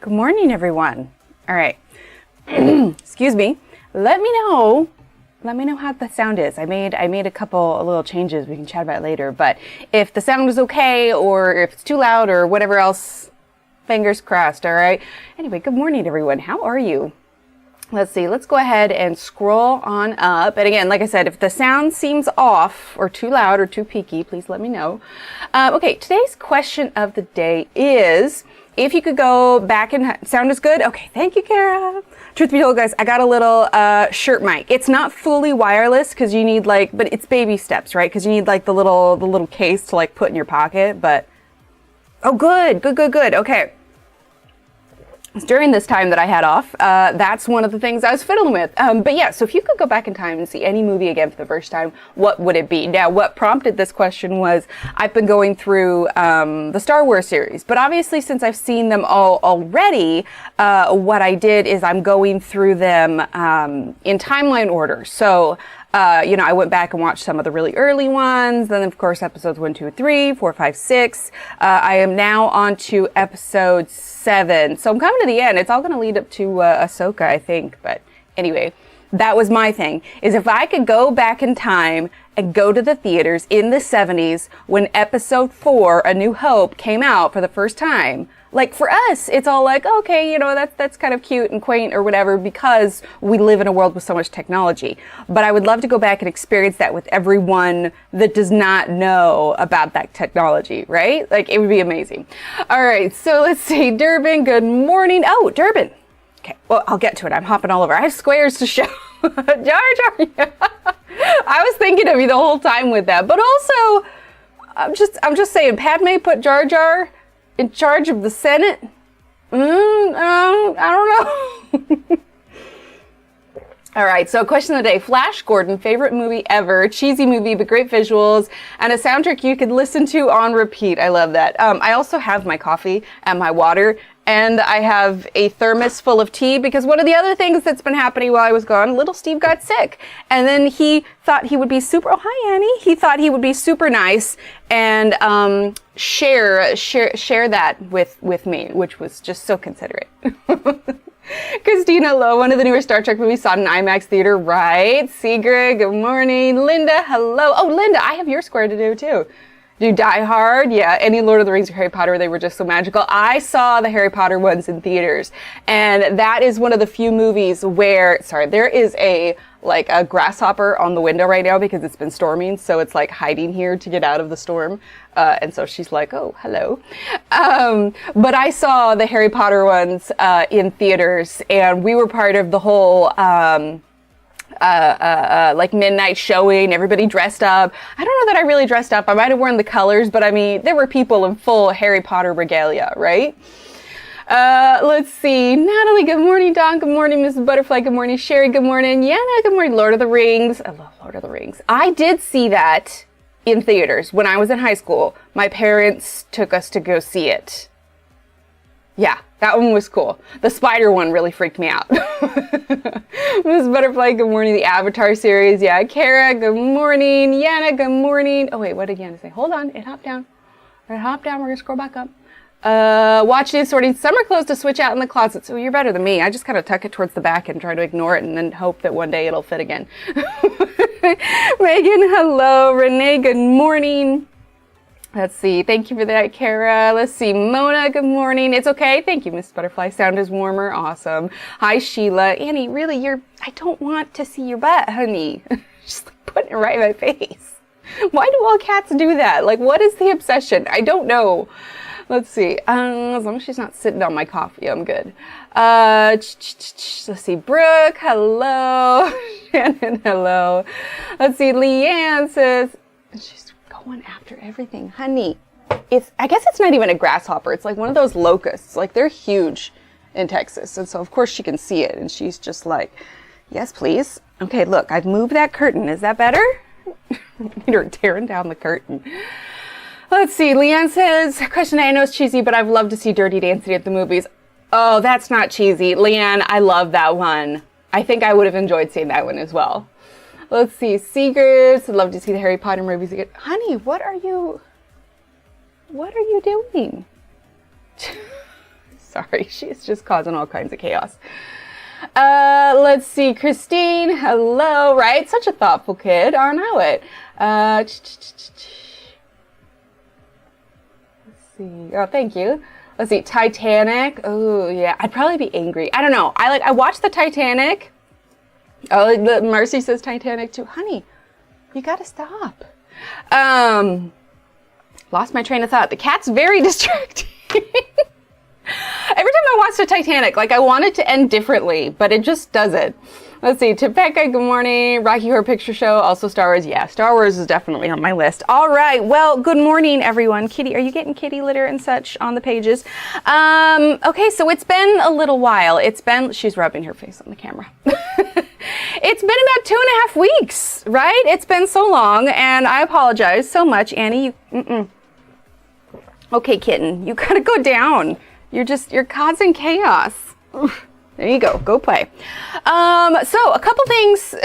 Good morning, everyone. All right. Excuse me. Let me know how the sound is. I made a little changes. We can chat about it later. But if the sound is okay, or if it's too loud, or whatever else, fingers crossed. All right. Anyway, good morning, everyone. How are you? Let's see. Let's go ahead and scroll on up. And again, like I said, if the sound seems off or too loud or too peaky, please let me know. Okay. Today's question of the day is, if you could go back and sound is good. Okay. Thank you, Kara. Truth be told, guys, I got a little shirt mic. It's not fully wireless because you need but it's baby steps, right? Because you need the little case to put in your pocket. But oh, good. Okay. It's during this time that I had off. That's one of the things I was fiddling with. But yeah, so if you could go back in time and see any movie again for the first time, what would it be? Now, what prompted this question was I've been going through the Star Wars series. But obviously, since I've seen them all already, what I did is I'm going through them in timeline order. So I went back and watched some of the really early ones. Then, of course, episodes 1, 2, 3, 4, 5, 6. I am now on to episode 7. So I'm coming to the end. It's all going to lead up to Ahsoka, I think. But anyway, that was my thing, is if I could go back in time and go to the theaters in the 70s when episode 4, A New Hope, came out for the first time. For us, it's all okay, that's kind of cute and quaint or whatever because we live in a world with so much technology. But I would love to go back and experience that with everyone that does not know about that technology, right? It would be amazing. All right, so let's see. Durban, good morning. Oh, Durban. Okay, well, I'll get to it. I'm hopping all over. I have squares to show. Jar Jar. Yeah. I was thinking of you the whole time with that. But also, I'm just saying, Padme put Jar Jar in charge of the Senate? I don't know. All right, so question of the day. Flash Gordon, favorite movie ever. Cheesy movie, but great visuals. And a soundtrack you could listen to on repeat. I love that. I also have my coffee and my water. And I have a thermos full of tea because one of the other things that's been happening while I was gone, little Steve got sick. And then he thought he would be super, oh, hi, Annie. He thought he would be super nice and share that with me, which was just so considerate. Christina Lowe, one of the newer Star Trek movies, saw it in IMAX theater, right? Sigrid, good morning. Linda, hello. Oh, Linda, I have your square to do too. Do Die Hard? Yeah, any Lord of the Rings or Harry Potter, they were just so magical. I saw the Harry Potter ones in theaters, and that is one of the few movies where, there is a grasshopper on the window right now because it's been storming, so it's hiding here to get out of the storm. And so she's like, oh, hello. But I saw the Harry Potter ones in theaters, and we were part of the whole midnight showing, everybody dressed up. I don't know that I really dressed up. I might have worn the colors, but I mean, there were people in full Harry Potter regalia, right? Let's see. Natalie, good morning. Dawn, good morning. Mrs. Butterfly, good morning. Sherry, good morning. Yana, good morning. Lord of the Rings. I love Lord of the Rings. I did see that in theaters when I was in high school. My parents took us to go see it. Yeah, that one was cool. The spider one really freaked me out. Miss Butterfly, good morning. The Avatar series. Yeah, Kara, good morning. Yana, good morning. Oh, wait, what did Yana say? Hold on. It hopped down. We're going to scroll back up. Watching and sorting summer clothes to switch out in the closet. So you're better than me. I just kind of tuck it towards the back and try to ignore it and then hope that one day it'll fit again. Megan, hello. Renee, good morning. Let's see. Thank you for that, Kara. Let's see. Mona, good morning. It's okay. Thank you, Miss Butterfly. Sound is warmer. Awesome. Hi, Sheila. Annie, really, I don't want to see your butt, honey. Just putting it right in my face. Why do all cats do that? What is the obsession? I don't know. Let's see. As long as she's not sitting on my coffee, I'm good. Let's see. Brooke, hello. Shannon, hello. Let's see. Leanne says, she's going after everything. Honey, I guess it's not even a grasshopper. It's one of those locusts. They're huge in Texas. And so, of course, she can see it. And she's just yes, please. Okay, look, I've moved that curtain. Is that better? You're tearing down the curtain. Let's see. Leanne says, question I know it's cheesy, but I've loved to see Dirty Dancing at the movies. Oh, that's not cheesy. Leanne, I love that one. I think I would have enjoyed seeing that one as well. Let's see. Secrets. I'd love to see the Harry Potter movies again. Honey, what are you doing? Sorry, she's just causing all kinds of chaos. Let's see, Christine, hello, right? Such a thoughtful kid, aren't I? Let's see, oh, thank you. Let's see, Titanic, oh, yeah, I'd probably be angry. I don't know, I watched the Titanic. Oh, Mercy says Titanic too. Honey, you gotta stop. Lost my train of thought. The cat's very distracting. Every time I watch the Titanic, like I want it to end differently, but it just doesn't. Let's see, Topeka, good morning. Rocky Horror Picture Show, also Star Wars. Yeah, Star Wars is definitely on my list. All right, well, good morning, everyone. Kitty, are you getting kitty litter and such on the pages? Okay, so it's been a little while. She's rubbing her face on the camera. It's been about 2.5 weeks, right? It's been so long, and I apologize so much, Annie. Okay, kitten, you gotta go down. You're causing chaos. There you go play. So a couple things,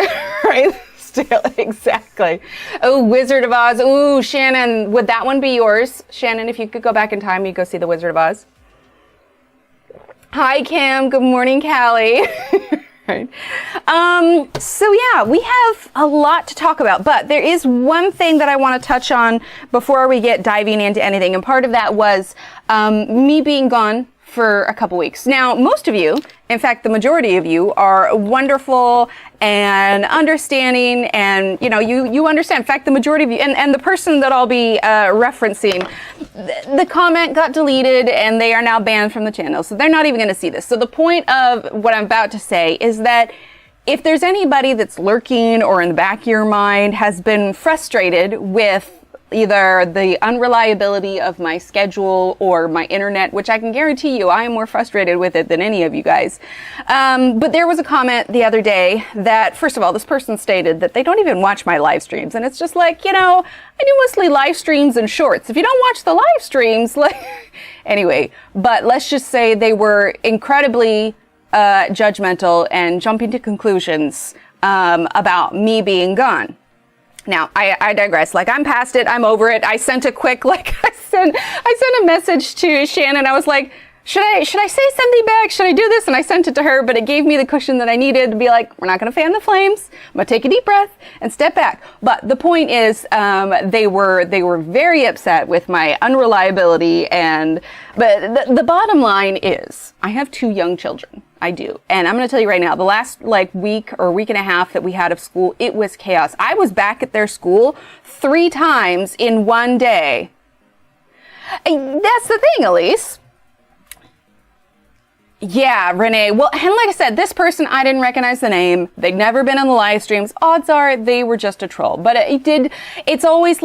right? Still, exactly. Oh, Wizard of Oz. Ooh, Shannon, would that one be yours? Shannon, if you could go back in time, you'd go see the Wizard of Oz. Hi, Kim. Good morning, Callie. Right. So yeah, we have a lot to talk about, but there is one thing that I want to touch on before we get diving into anything. And part of that was, me being gone for a couple weeks. Now, most of you, in fact, the majority of you are wonderful and understanding, and you understand. In fact, the majority of you, and the person that I'll be referencing, the comment got deleted and they are now banned from the channel. So they're not even going to see this. So the point of what I'm about to say is that if there's anybody that's lurking or in the back of your mind has been frustrated with either the unreliability of my schedule or my internet, which I can guarantee you I am more frustrated with it than any of you guys. But there was a comment the other day that, first of all, this person stated that they don't even watch my live streams. And it's just like, I do mostly live streams and shorts. If you don't watch the live streams, anyway, but let's just say they were incredibly judgmental and jumping to conclusions about me being gone. Now, I digress. I'm past it. I'm over it. I sent a quick, I sent a message to Shannon. I was like, should I say something back? Should I do this? And I sent it to her, but it gave me the cushion that I needed to be like, we're not going to fan the flames. I'm going to take a deep breath and step back. But the point is, they were very upset with my unreliability. But the bottom line is, I have 2 young children. I do. And I'm going to tell you right now, the last week or week and a half that we had of school, it was chaos. I was back at their school 3 times in one day. And that's the thing, Elise. Yeah, Renee. Well, and like I said, this person, I didn't recognize the name. They'd never been on the live streams. Odds are they were just a troll. But it's always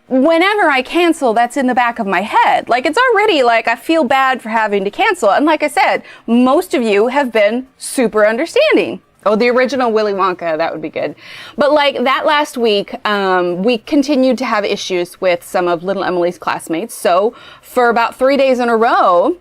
whenever I cancel, that's in the back of my head. It's already I feel bad for having to cancel. And like I said, most of you have been super understanding. Oh, the original Willy Wonka, that would be good. But that last week, we continued to have issues with some of little Emily's classmates. So for about 3 days in a row,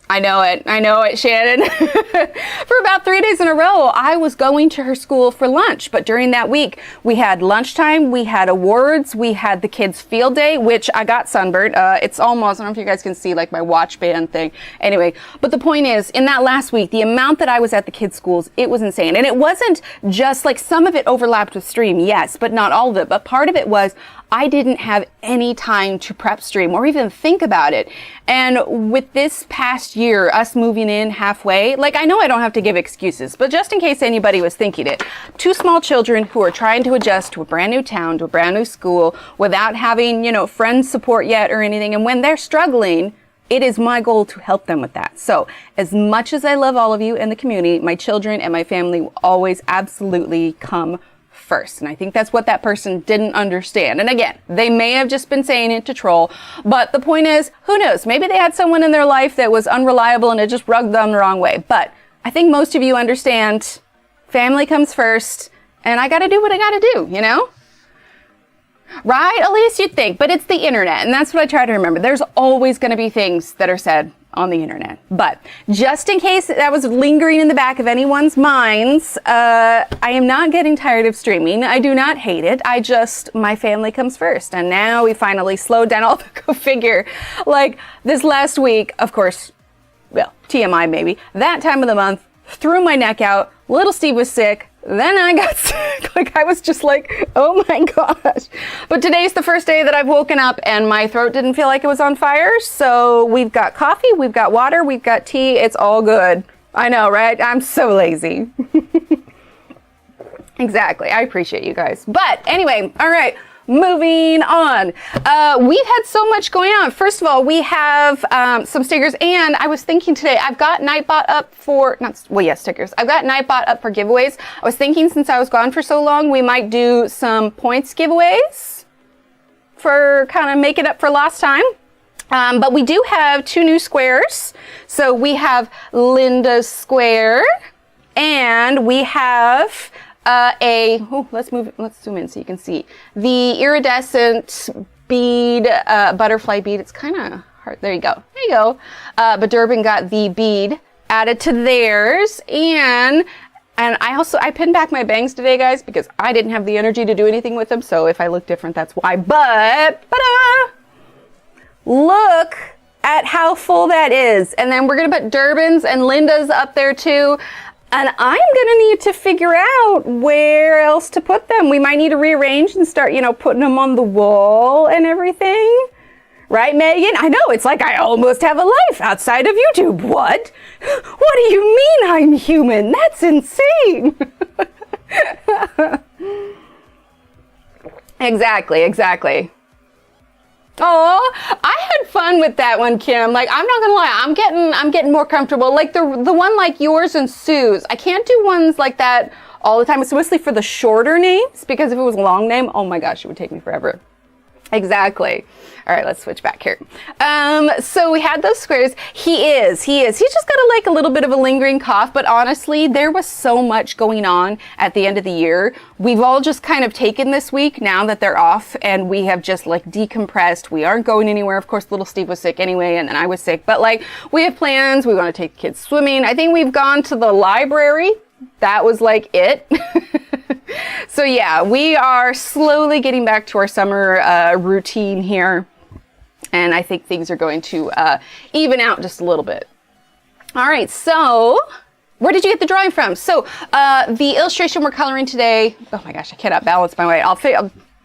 I know it, Shannon. For about 3 days in a row, I was going to her school for lunch. But during that week, we had lunchtime, we had awards, we had the kids' field day, which I got sunburned. It's almost, I don't know if you guys can see my watch band thing. Anyway, but the point is, in that last week, the amount that I was at the kids' schools, it was insane. And it wasn't just some of it overlapped with stream, yes, but not all of it. But part of it was, I didn't have any time to prep stream or even think about it. And with this past year, us moving in halfway, I know I don't have to give excuses, but just in case anybody was thinking it, 2 small children who are trying to adjust to a brand new town, to a brand new school without having, friend support yet or anything. And when they're struggling, it is my goal to help them with that. So as much as I love all of you in the community, my children and my family will always absolutely come first. And I think that's what that person didn't understand. And again, they may have just been saying it to troll, but the point is, who knows? Maybe they had someone in their life that was unreliable and it just rubbed them the wrong way. But I think most of you understand family comes first and I got to do what I got to do, Right? At least you'd think, but it's the internet. And that's what I try to remember. There's always going to be things that are said on the internet. But just in case that was lingering in the back of anyone's minds, I am not getting tired of streaming. I do not hate it. My family comes first. And now we finally slowed down all the go figure. This last week, of course, well, TMI maybe, that time of the month, threw my neck out, little Steve was sick, then I got sick. Like, I was just like, oh my gosh. But today's the first day that I've woken up and my throat didn't feel like it was on fire. So we've got coffee, we've got water, we've got tea. It's all good. I know, right? I'm so lazy. Exactly. I appreciate you guys. But anyway, all right. Moving on. We've had so much going on. First of all, we have some stickers, and I was thinking today, I've got Nightbot up for, stickers. I've got Nightbot up for giveaways. I was thinking since I was gone for so long, we might do some points giveaways for kind of making up for lost time. But we do have 2 new squares. So we have Linda's square, and we have let's zoom in so you can see the iridescent bead, butterfly bead. It's kind of hard. There you go. But Durbin got the bead added to theirs, and I pinned back my bangs today, guys, because I didn't have the energy to do anything with them. So if I look different, that's why. But look at how full that is, and then we're gonna put Durbin's and Linda's up there too. And I'm gonna need to figure out where else to put them. We might need to rearrange and start, putting them on the wall and everything. Right, Megan? I know, it's like I almost have a life outside of YouTube. What? What do you mean I'm human? That's insane. Exactly. Oh, I had fun with that one, Kim. Like, I'm not gonna lie, I'm getting more comfortable. Like the one like yours and Sue's. I can't do ones like that all the time. It's mostly for the shorter names, because if it was a long name, oh my gosh, it would take me forever. Exactly. All right, let's switch back here. So we had those squares. He's just got a little bit of a lingering cough, but honestly, there was so much going on at the end of the year. We've all just kind of taken this week now that they're off, and we have just like decompressed. We aren't going anywhere. Of course, little Steve was sick anyway, and then I was sick, but like we have plans. We want to take kids swimming. I think we've gone to the library. That was like it. So yeah, we are slowly getting back to our summer routine here. And I think things are going to even out just a little bit. All right, so where did you get the drawing from? So the illustration we're coloring today, oh my gosh, I cannot balance my weight.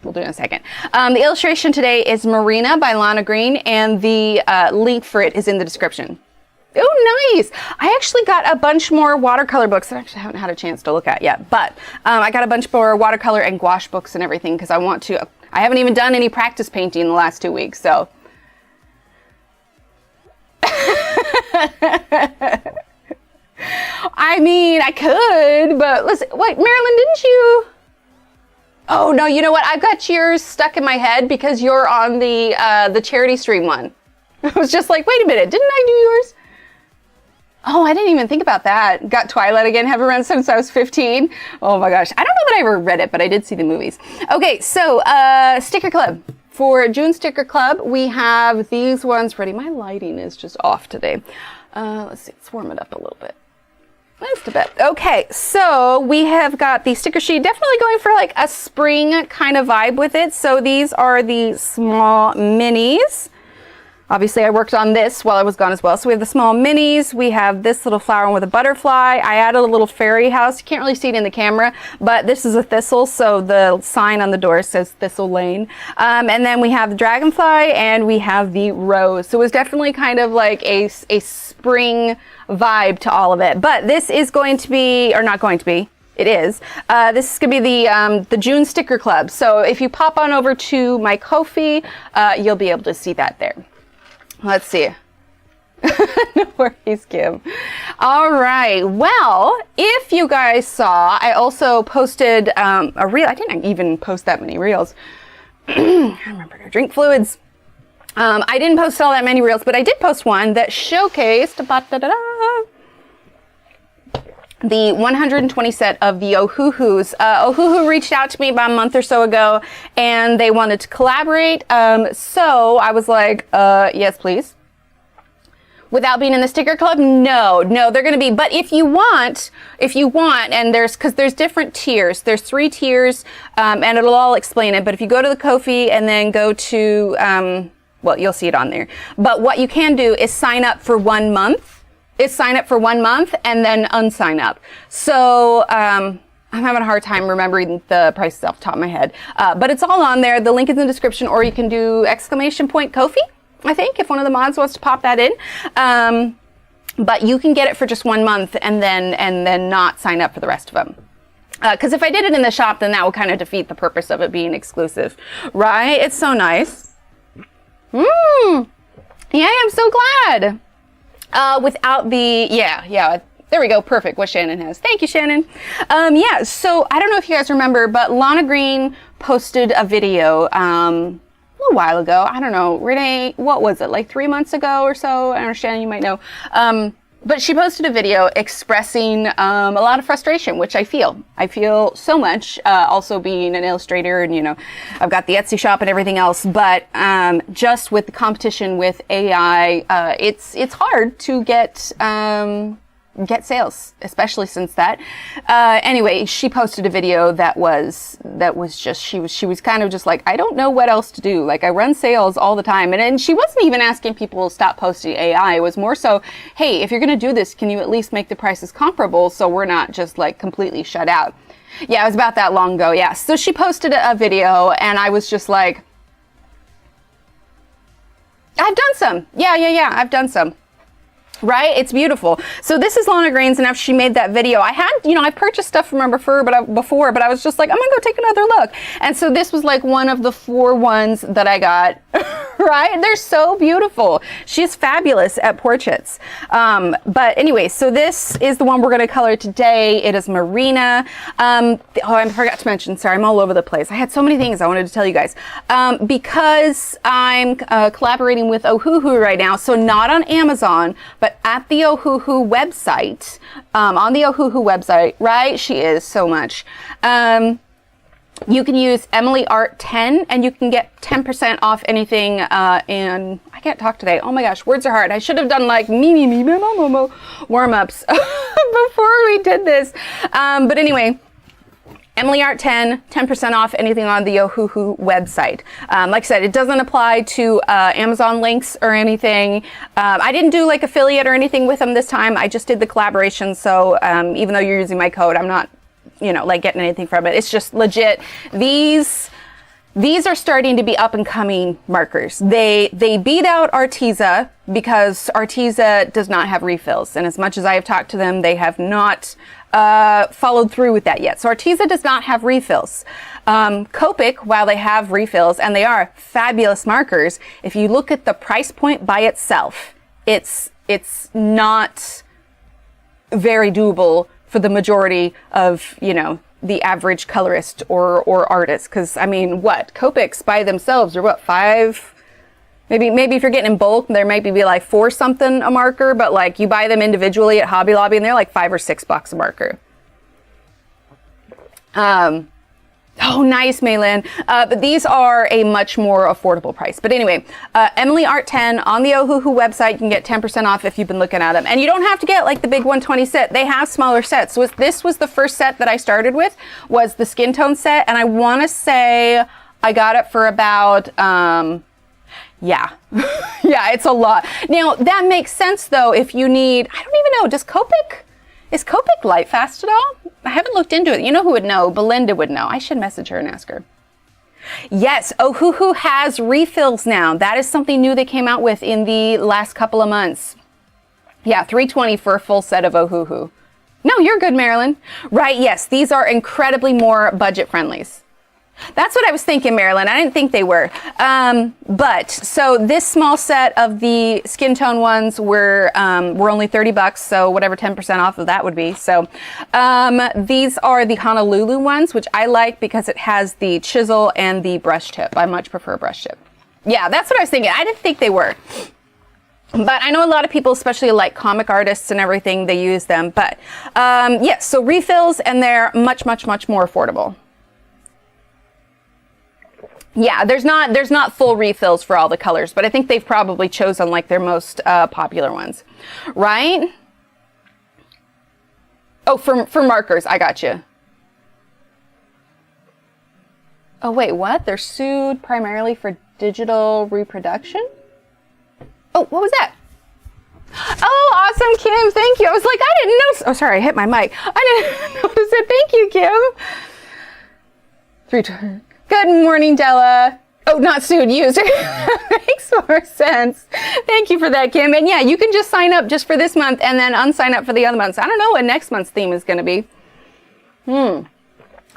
We'll do it in a second. The illustration today is Marina by Lana Green, and the link for it is in the description. Oh, nice. I actually got a bunch more watercolor books that I actually haven't had a chance to look at yet, but I got a bunch more watercolor and gouache books and everything because I haven't even done any practice painting in the last 2 weeks, so. I mean, I could, but listen, wait, Marilyn, didn't you? Oh, no, you know what? I've got yours stuck in my head because you're on the charity stream one. I was just like, wait a minute, didn't I do yours? Oh, I didn't even think about that. Got Twilight again, haven't read since I was 15. Oh my gosh. I don't know that I ever read it, but I did see the movies. Okay, so Sticker Club. For June Sticker Club, we have these ones ready. My lighting is just off today. Let's see, let's warm it up a little bit. Just a bit. Okay, so we have got the sticker sheet, definitely going for like a spring kind of vibe with it. So these are the small minis. Obviously, I worked on this while I was gone as well. So we have the small minis. We have this little flower one with a butterfly. I added a little fairy house. You can't really see it in the camera, but this is a thistle. So the sign on the door says Thistle Lane. And then we have the dragonfly and we have the rose. So it was definitely kind of like a spring vibe to all of it. But this is going to be, or not going to be, it is. This is going to be the June Sticker Club. So if you pop on over to my Ko-fi, you'll be able to see that there. Let's see. No worries, Kim. All right. Well, if you guys saw, I also posted a reel. I didn't even post that many reels. I remember to drink fluids. I didn't post all that many reels, but I did post one that showcased the 120 set of the Ohuhus. Ohuhu reached out to me about a month or so ago, and they wanted to collaborate. So I was like, yes, please. Without being in the sticker club? No, they're going to be. But if you want, and because there's different tiers. There's 3 tiers, and it'll all explain it. But if you go to the Ko-fi and then go to, well, you'll see it on there. But what you can do is sign up for 1 month. is sign up for 1 month and then unsign up. So, I'm having a hard time remembering the prices off the top of my head. But it's all on there. The link is in the description, or you can do !Ko-fi, I think, if one of the mods wants to pop that in. But you can get it for just 1 month and then not sign up for the rest of them. Because if I did it in the shop, then that would kind of defeat the purpose of it being exclusive, right? It's so nice. Yeah, I'm so glad. Without the, yeah, there we go. Perfect. What Shannon has. Thank you, Shannon. Yeah, so I don't know if you guys remember, but Lana Green posted a video, a little while ago. I don't know, Renee, what was it? Like 3 months ago or so? I don't know, Shannon, you might know. But she posted a video expressing a lot of frustration, which I feel. I feel so much, also being an illustrator, and, you know, I've got the Etsy shop and everything else. But just with the competition with AI, it's hard to get sales, especially since that. Anyway, she posted a video that was just, she was kind of just like, I don't know what else to do. Like, I run sales all the time. And she wasn't even asking people to stop posting AI. It was more so, hey, if you're going to do this, can you at least make the prices comparable so we're not just like completely shut out? Yeah, it was about that long ago. Yeah. So she posted a video and I was just like, I've done some. Yeah. I've done some. Right? It's beautiful. So this is Lana Green's, and after she made that video, I had, you know, I purchased stuff from her before, but I was just like, I'm gonna go take another look. And so this was like one of the 4 ones that I got, right? They're so beautiful. She's fabulous at portraits. But anyway, so this is the one we're gonna color today. It is Marina. Oh, I forgot to mention, sorry, I'm all over the place. I had so many things I wanted to tell you guys. Because I'm collaborating with Ohuhu right now, so not on Amazon, but at the Ohuhu website, on the Ohuhu website, right? She is so much. You can use Emily Art 10 and you can get 10% off anything, and I can't talk today. Oh my gosh, words are hard. I should have done like warm-ups before we did this. But anyway, Emily Art 10, 10% off anything on the Ohuhu website. Like I said, it doesn't apply to Amazon links or anything. I didn't do like affiliate or anything with them this time. I just did the collaboration. So even though you're using my code, I'm not, you know, like getting anything from it. It's just legit. These are starting to be up and coming markers. They beat out Arteza because Arteza does not have refills. And as much as I have talked to them, they have not followed through with that yet. So Arteza does not have refills. Copic, while they have refills, and they are fabulous markers, if you look at the price point by itself, it's not very doable for the majority of, you know, the average colorist or artist. Because, I mean, what? Copics by themselves are what, 5? Maybe if you're getting in bulk, there might be like 4 something a marker, but like you buy them individually at Hobby Lobby and they're like $5 or $6 a marker. Oh, nice, Maylin. But these are a much more affordable price. But anyway, Emily Art 10 on the Ohuhu website, you can get 10% off if you've been looking at them. And you don't have to get like the big 120 set. They have smaller sets. So this was the first set that I started with, was the skin tone set. And I want to say I got it for about, yeah, it's a lot. Now, that makes sense, though, if you need, I don't even know, is Copic light fast at all? I haven't looked into it. You know who would know? Belinda would know. I should message her and ask her. Yes, Ohuhu has refills now. That is something new they came out with in the last couple of months. Yeah, $320 for a full set of Ohuhu. No, you're good, Marilyn. Right, yes, these are incredibly more budget friendlies. That's what I was thinking, Marilyn. I didn't think they were. But so this small set of the skin tone ones were only $30, so whatever 10% off of that would be. So these are the Honolulu ones, which I like because it has the chisel and the brush tip. I much prefer brush tip. Yeah, that's what I was thinking. I didn't think they were. But I know a lot of people, especially like comic artists and everything, they use them. But yes, so refills, and they're much, much, much more affordable. Yeah, there's not full refills for all the colors, but I think they've probably chosen like their most popular ones, right? Oh, for markers, I got you. Oh wait, what? They're sued primarily for digital reproduction? Oh, what was that? Oh, awesome, Kim. Thank you. I was like, I didn't know. Oh, sorry, I hit my mic. I didn't notice it. Thank you, Kim. Good morning, Della. Oh, not soon. Used. Makes more sense. Thank you for that, Kim. And yeah, you can just sign up just for this month and then unsign up for the other months. I don't know what next month's theme is going to be.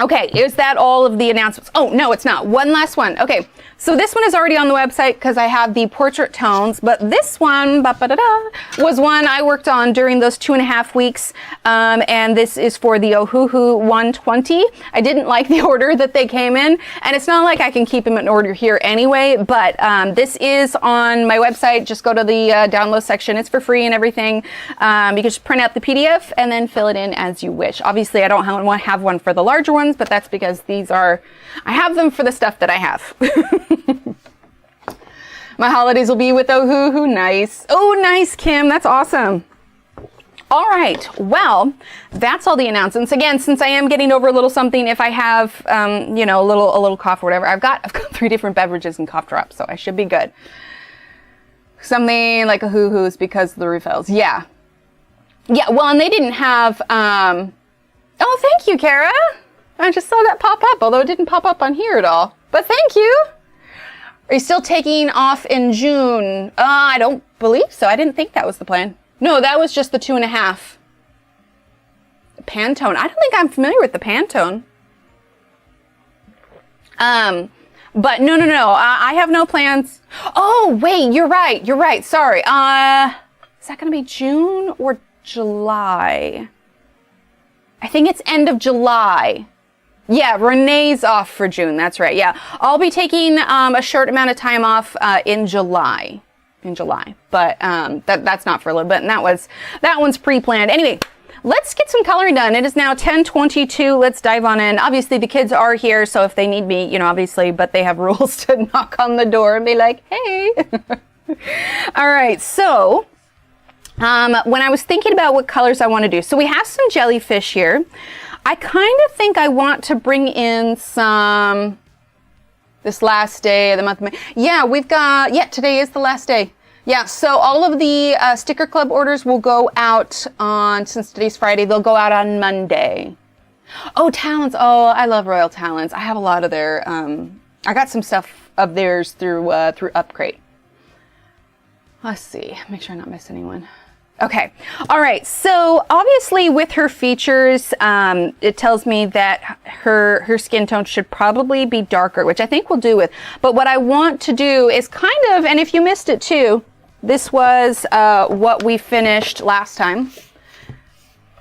Okay, is that all of the announcements? Oh, no, it's not. One last one. Okay, so this one is already on the website because I have the portrait tones, but this one was one I worked on during those 2.5 weeks, and this is for the Ohuhu 120. I didn't like the order that they came in, and it's not like I can keep them in order here anyway, but this is on my website. Just go to the download section. It's for free and everything. You can just print out the PDF and then fill it in as you wish. Obviously, I don't have one for the larger ones, but that's because I have them for the stuff that I have. My holidays will be with Ohuhu. Nice. Oh, nice, Kim. That's awesome. All right. Well, that's all the announcements. Again, since I am getting over a little something, if I have, you know, a little cough or whatever, I've got 3 different beverages and cough drops, so I should be good. Something like Ohuhu's because of the refills. Yeah. Yeah. Well, and they didn't have. Oh, thank you, Kara. I just saw that pop up, although it didn't pop up on here at all. But thank you. Are you still taking off in June? I don't believe so. I didn't think that was the plan. No, that was just the 2.5. Pantone. I don't think I'm familiar with the Pantone. But no. I have no plans. Oh, wait, you're right. You're right. Sorry. Is that going to be June or July? I think it's end of July. Yeah, Renee's off for June. That's right. Yeah, I'll be taking a short amount of time off in July. But that's not for a little bit. And that one's pre-planned. Anyway, let's get some coloring done. It is now 10:22. Let's dive on in. Obviously, the kids are here, so if they need me, you know, obviously, but they have rules to knock on the door and be like, hey. All right, so when I was thinking about what colors I want to do, so we have some jellyfish here. I kind of think I want to bring in some this last day of the month of May. Yeah, today is the last day. Yeah, so all of the sticker club orders will go out since today's Friday, they'll go out on Monday. Oh, Talons. Oh, I love Royal Talons. I have a lot of their, I got some stuff of theirs through Upgrade. Let's see, make sure I not miss anyone. Okay. All right. So obviously with her features, it tells me that her skin tone should probably be darker, which I think we'll do with. But what I want to do is kind of, and if you missed it too, this was what we finished last time.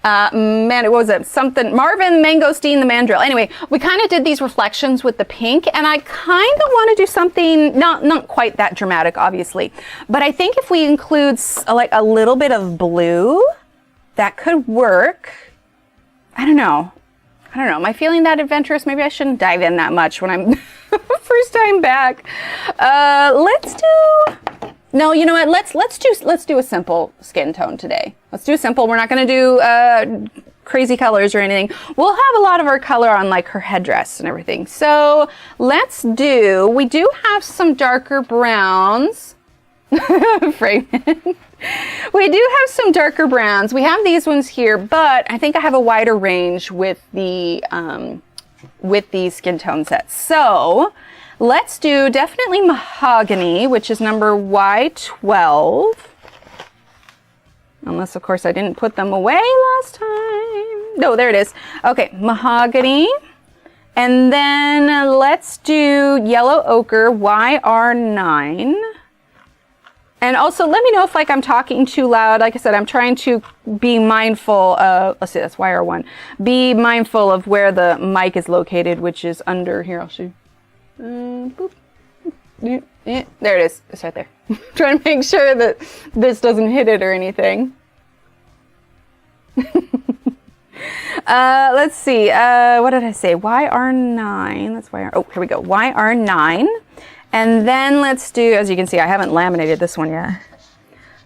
Man, what was it? Something, Marvin, Mangosteen, the Mandrill. Anyway, we kind of did these reflections with the pink, and I kind of want to do something, not quite that dramatic, obviously, but I think if we include like a little bit of blue, that could work. I don't know. Am I feeling that adventurous? Maybe I shouldn't dive in that much when I'm first time back. Let's do... No, you know what? Let's do a simple skin tone today. Let's do a simple. We're not going to do crazy colors or anything. We'll have a lot of our color on like her headdress and everything. So we do have some darker browns. Freeman. We do have some darker browns. We have these ones here, but I think I have a wider range with the skin tone sets. So let's do definitely mahogany, which is number Y12. Unless, of course, I didn't put them away last time. No, there it is. Okay, mahogany. And then let's do yellow ochre, YR9. And also, let me know if I'm talking too loud. Like I said, I'm trying to be mindful of, let's see, that's YR1. Be mindful of where the mic is located, which is under, here, I'll show you. Boop. Yeah, there it is. It's right there. Trying to make sure that this doesn't hit it or anything. Let's see. What did I say? YR9. That's YR. Oh, here we go. YR9. And then let's do, as you can see, I haven't laminated this one yet.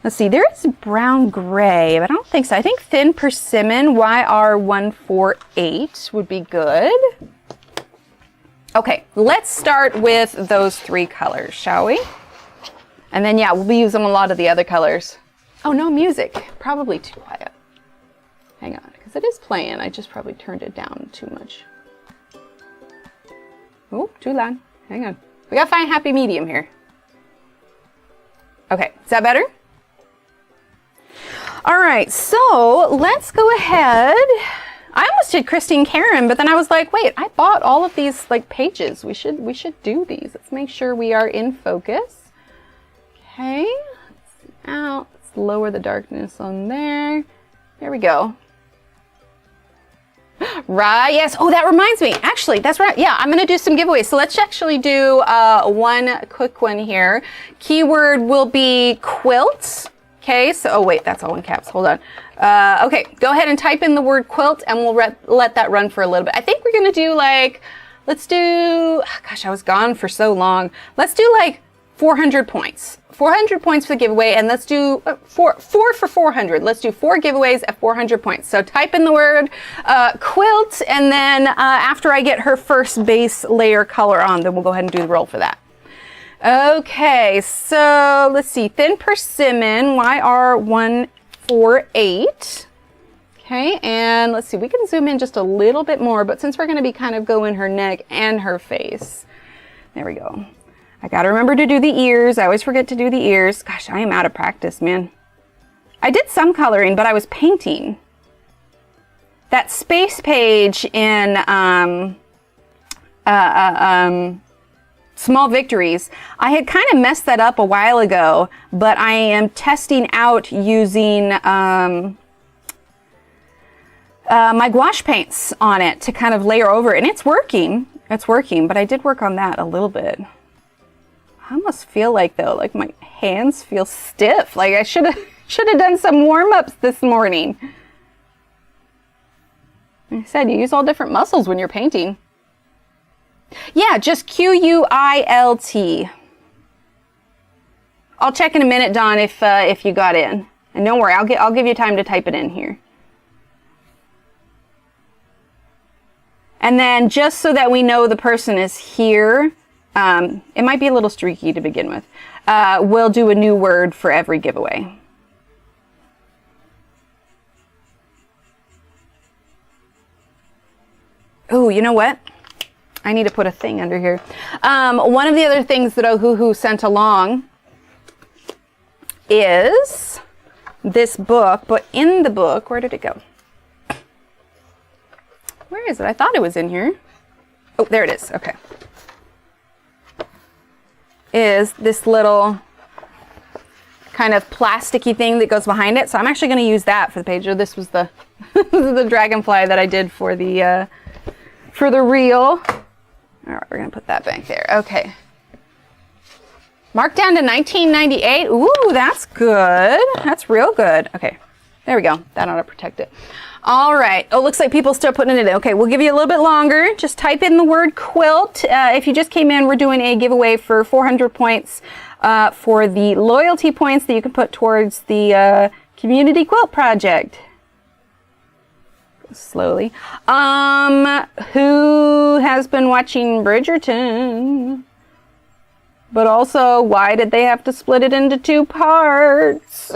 Let's see. There is brown gray, but I don't think so. I think thin persimmon, YR148 would be good. Okay, let's start with those 3 colors, shall we? And then, yeah, we'll be using a lot of the other colors. Oh, no music. Probably too quiet. Hang on, because it is playing. I just probably turned it down too much. Oh, too loud. Hang on. We gotta find a happy medium here. Okay, is that better? All right, so let's go ahead. I almost did Christine Karen, but then I was like, wait, I bought all of these like pages. We should do these. Let's make sure we are in focus. Okay, out. Let's lower the darkness on there. There we go. Right, yes. Oh, that reminds me. Actually, that's right. Yeah, I'm going to do some giveaways. So let's actually do one quick one here. Keyword will be quilts. Okay, so, oh wait, that's all in caps. Hold on. Okay, go ahead and type in the word quilt and we'll let that run for a little bit. I think we're going to do like, let's do, gosh, I was gone for so long. Let's do like 400 points. 400 points for the giveaway, and let's do four for 400. Let's do 4 giveaways at 400 points. So type in the word quilt, and then after I get her first base layer color on, then we'll go ahead and do the roll for that. Okay, so let's see. Thin persimmon, YR148. Okay, and let's see. We can zoom in just a little bit more, but since we're going to be kind of going her neck and her face. There we go. I gotta remember to do the ears. I always forget to do the ears. Gosh, I am out of practice, man. I did some coloring, but I was painting. That space page in Small Victories, I had kind of messed that up a while ago, but I am testing out using my gouache paints on it to kind of layer over it, and it's working. It's working, but I did work on that a little bit. I almost feel like though, like my hands feel stiff. Like I should have done some warm-ups this morning. Like I said, you use all different muscles when you're painting. Yeah, just Q-U-I-L-T. I'll check in a minute, Dawn, if you got in. And don't worry, I'll give you time to type it in here. And then just so that we know the person is here, it might be a little streaky to begin with. We'll do a new word for every giveaway. Oh, you know what? I need to put a thing under here. One of the other things that Ohuhu sent along is this book, but in the book, where did it go? Where is it? I thought it was in here. Oh, there it is. Okay. Is this little kind of plasticky thing that goes behind it. So I'm actually going to use that for the page. This was the the dragonfly that I did for the reel. All right, we're going to put that back there. Okay. Marked down to 1998. Ooh, that's good. That's real good. Okay. There we go. That ought to protect it. All right. Oh, looks like people still putting it in. Okay, we'll give you a little bit longer. Just type in the word quilt. If you just came in, we're doing a giveaway for 400 points for the loyalty points that you can put towards the community quilt project. Go slowly. Who has been watching Bridgerton? But also, why did they have to split it into 2 parts?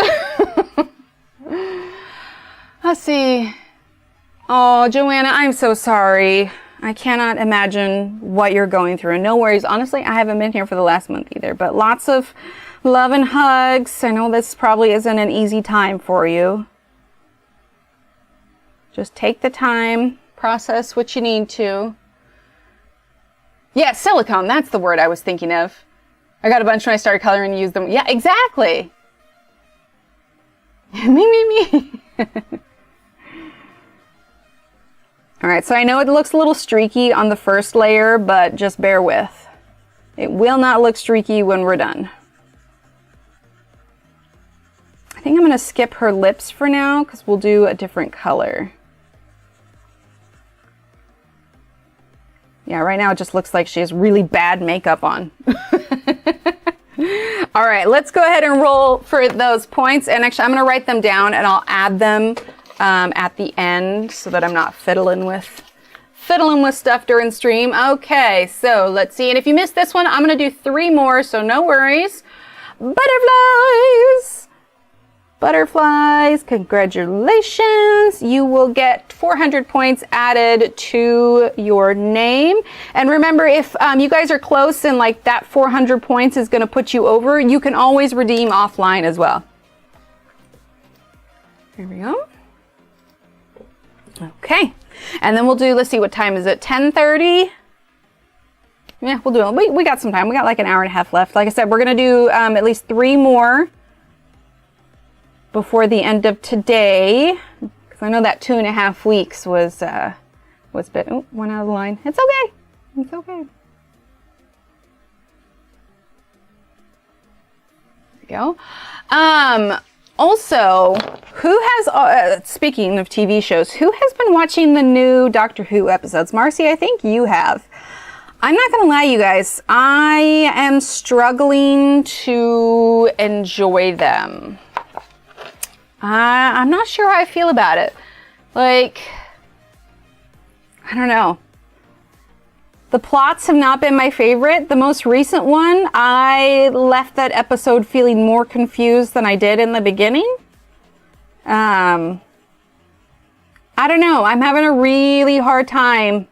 Let's see. Oh, Joanna, I'm so sorry. I cannot imagine what you're going through. No worries. Honestly, I haven't been here for the last month either, but lots of love and hugs. I know this probably isn't an easy time for you. Just take the time, process what you need to. Yeah, silicone. That's the word I was thinking of. I got a bunch when I started coloring and used them. Yeah, exactly. me. All right, so I know it looks a little streaky on the first layer, but just bear with. It will not look streaky when we're done. I think I'm going to skip her lips for now because we'll do a different color. Yeah, right now it just looks like she has really bad makeup on. All right, let's go ahead and roll for those points. And actually, I'm going to write them down and I'll add them at the end so that I'm not fiddling with stuff during stream. Okay, so let's see. And if you missed this one, I'm going to do 3 more, so no worries. Butterflies. butterflies. Congratulations. You will get 400 points added to your name. And remember, if you guys are close and like that 400 points is going to put you over, you can always redeem offline as well. Here we go. Okay. And then we'll do, let's see, what time is it? 10:30? Yeah, we'll do it. We got some time. We got like an hour and a half left. Like I said, we're going to do at least 3 more before the end of today. Because I know that 2.5 weeks was bit. Oh, one out of the line. It's okay. It's okay. There we go. Also, who has, speaking of TV shows, who has been watching the new Doctor Who episodes? Marcy, I think you have. I'm not going to lie, you guys. I am struggling to enjoy them. I'm not sure how I feel about it. Like, I don't know. The plots have not been my favorite. The most recent one, I left that episode feeling more confused than I did in the beginning. I don't know. I'm having a really hard time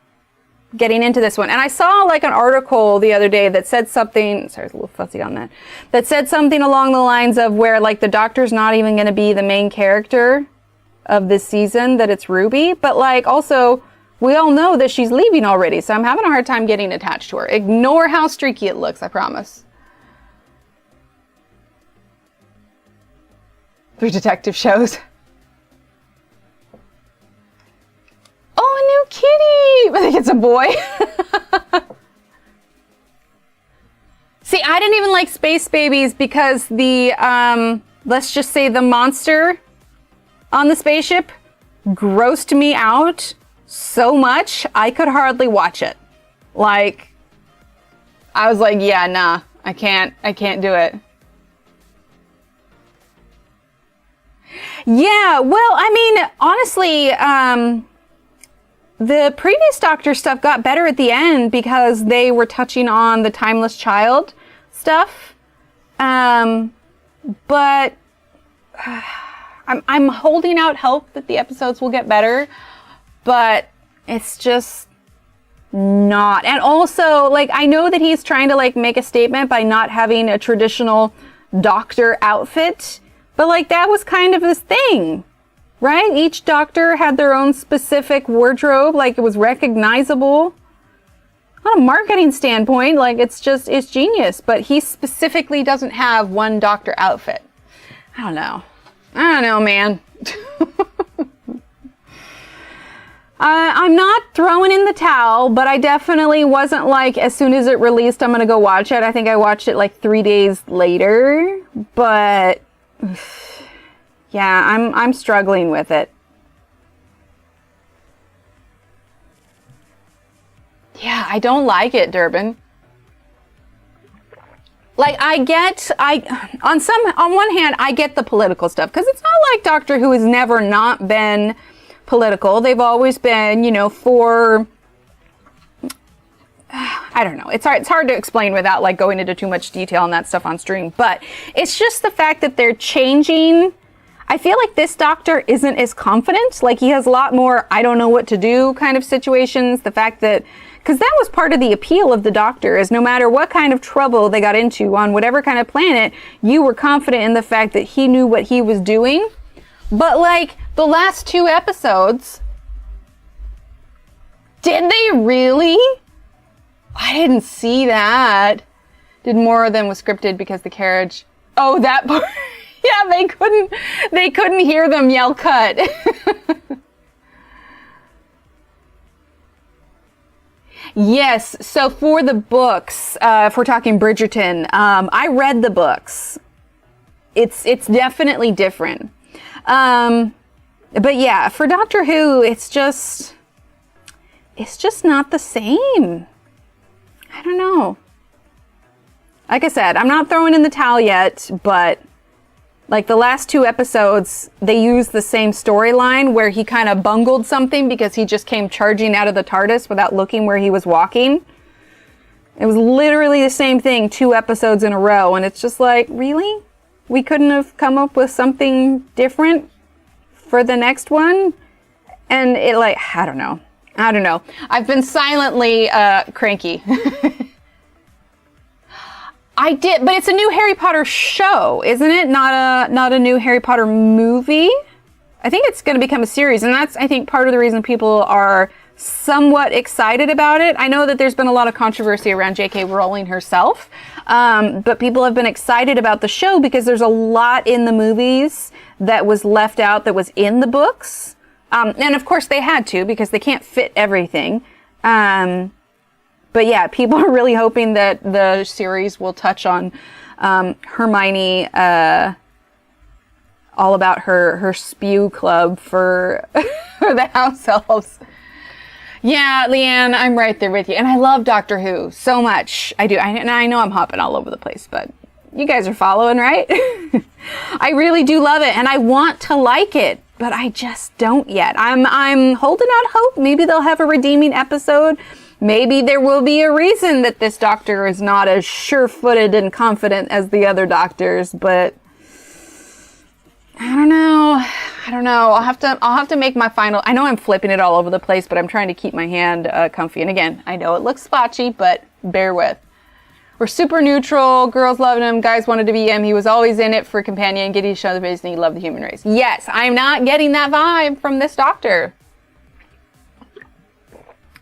getting into this one. And I saw like an article the other day that said something, sorry, it's a little fuzzy on that, that said something along the lines of where like the Doctor's not even going to be the main character of this season, that it's Ruby. But like also, we all know that she's leaving already, so I'm having a hard time getting attached to her. Ignore how streaky it looks, I promise. 3 detective shows. Oh, a new kitty! I think it's a boy. See, I didn't even like Space Babies because the, let's just say the monster on the spaceship grossed me out so much, I could hardly watch it. Like, I was like, yeah, nah, I can't do it. Yeah, well, I mean, honestly, the previous Doctor stuff got better at the end because they were touching on the timeless child stuff. But I'm holding out hope that the episodes will get better. But it's just not. And also, like, I know that he's trying to, like, make a statement by not having a traditional Doctor outfit. But, like, that was kind of his thing, right? Each Doctor had their own specific wardrobe. Like, it was recognizable. On a marketing standpoint, like, it's genius. But he specifically doesn't have one Doctor outfit. I don't know, man. I'm not throwing in the towel, but I definitely wasn't like, as soon as it released, I'm going to go watch it. I think I watched it like 3 days later, but yeah, I'm struggling with it. Yeah, I don't like it, Durbin. Like, on one hand, I get the political stuff, because it's not like Doctor Who has never not been political. They've always been, you know, for, I don't know. It's hard to explain without like going into too much detail on that stuff on stream. But it's just the fact that they're changing. I feel like this Doctor isn't as confident. Like, he has a lot more I don't know what to do kind of situations. The fact that, because that was part of the appeal of the Doctor, is no matter what kind of trouble they got into on whatever kind of planet, you were confident in the fact that he knew what he was doing. But like, the last 2 episodes, did they really? I didn't see that. Did more of them was scripted because the carriage. Oh, that part. Yeah, they couldn't hear them yell cut. Yes, so for the books, if we're talking Bridgerton, I read the books. It's definitely different. But yeah, for Doctor Who, it's just not the same. I don't know. Like I said, I'm not throwing in the towel yet, but like the last 2 episodes, they used the same storyline where he kind of bungled something because he just came charging out of the TARDIS without looking where he was walking. It was literally the same thing 2 episodes in a row, and it's just like, really? we couldn't have come up with something different for the next one? And it like, I don't know. I've been silently cranky. I did, but it's a new Harry Potter show, isn't it? Not a new Harry Potter movie. I think it's going to become a series, and that's, I think, part of the reason people are somewhat excited about it. I know that there's been a lot of controversy around J.K. Rowling herself, but people have been excited about the show because there's a lot in the movies that was left out that was in the books. And of course they had to, because they can't fit everything. But yeah, people are really hoping that the series will touch on Hermione, all about her spew club for, for the house elves. Yeah, Leanne, I'm right there with you. And I love Doctor Who so much. I do. And I know I'm hopping all over the place, but you guys are following, right? I really do love it. And I want to like it, but I just don't yet. I'm holding out hope. Maybe they'll have a redeeming episode. Maybe there will be a reason that this doctor is not as sure-footed and confident as the other doctors, but I don't know. I'll have to make my final. I know I'm flipping it all over the place, but I'm trying to keep my hand comfy. And again, I know it looks splotchy, but bear with. We're super neutral. Girls loved him. Guys wanted to be him. He was always in it for companion, getting each other based, and he loved the human race. Yes, I'm not getting that vibe from this doctor.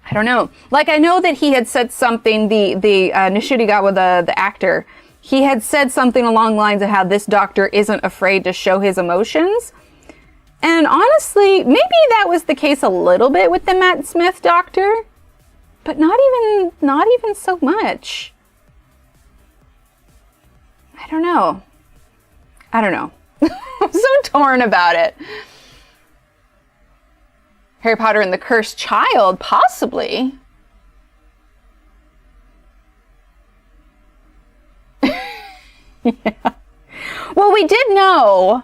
I don't know. Like, I know that he had said something, the Nishirigawa, the actor, he had said something along the lines of how this doctor isn't afraid to show his emotions. And honestly, maybe that was the case a little bit with the Matt Smith doctor, but not even so much. I don't know. I'm so torn about it. Harry Potter and the Cursed Child, possibly. Yeah. Well, we did know.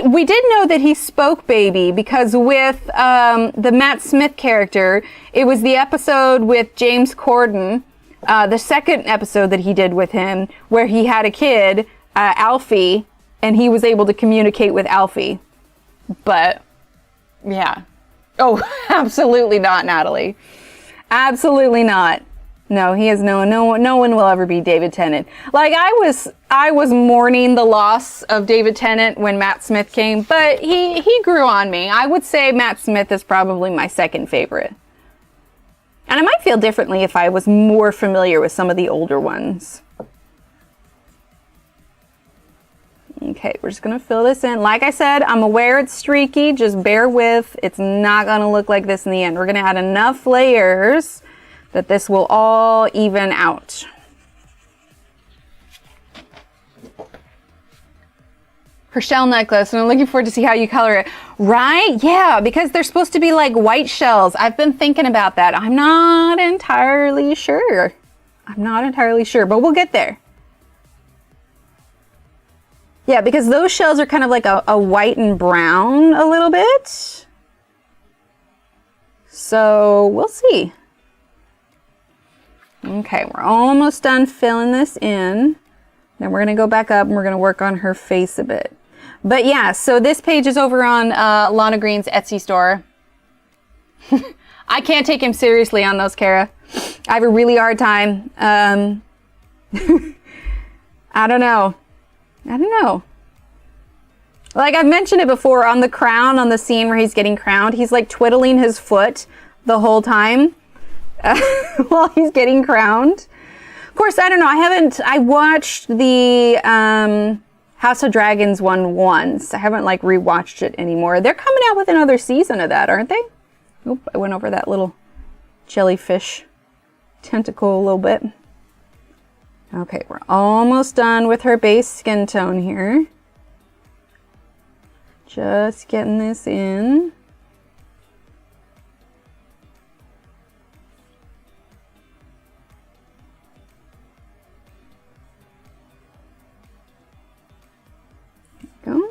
We did know that he spoke baby because with the Matt Smith character, it was the episode with James Corden, the second episode that he did with him, where he had a kid, Alfie, and he was able to communicate with Alfie. But, yeah. Oh, absolutely not, Natalie. Absolutely not. No, he has no one will ever be David Tennant. Like, I was mourning the loss of David Tennant when Matt Smith came, but he grew on me. I would say Matt Smith is probably my second favorite. And I might feel differently if I was more familiar with some of the older ones. Okay, we're just going to fill this in. Like I said, I'm aware it's streaky. Just bear with. It's not going to look like this in the end. We're going to add enough layers that this will all even out. Her shell necklace, and I'm looking forward to see how you color it. Right? Yeah, because they're supposed to be like white shells. I've been thinking about that. I'm not entirely sure, but we'll get there. Yeah, because those shells are kind of like a white and brown a little bit. So we'll see. Okay, we're almost done filling this in. Then we're going to go back up and we're going to work on her face a bit. But yeah, so this page is over on Lana Green's Etsy store. I can't take him seriously on those, Kara. I have a really hard time. I don't know. Like I've mentioned it before, on the crown, on the scene where he's getting crowned, he's like twiddling his foot the whole time while he's getting crowned. Of course, I don't know. I watched the House of Dragons one once. I haven't like rewatched it anymore. They're coming out with another season of that, aren't they? Oop, I went over that little jellyfish tentacle a little bit. Okay, we're almost done with her base skin tone here. Just getting this in. There we go.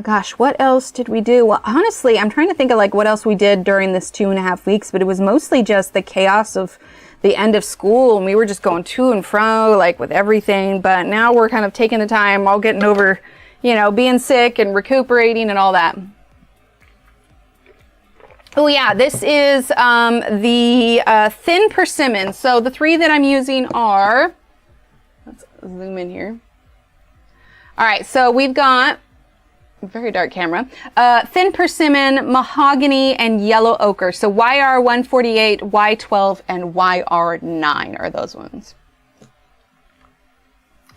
Gosh, what else did we do? Well, honestly, I'm trying to think of like what else we did during this 2.5 weeks, but it was mostly just the chaos of the end of school, and we were just going to and fro like with everything. But now we're kind of taking the time, all getting over, you know, being sick and recuperating and all that. Oh yeah, this is the thin persimmon. So the 3 that I'm using are, let's zoom in here. All right, so we've got, very dark camera, thin persimmon, mahogany, and yellow ochre. So YR148, Y12, and YR9 are those ones.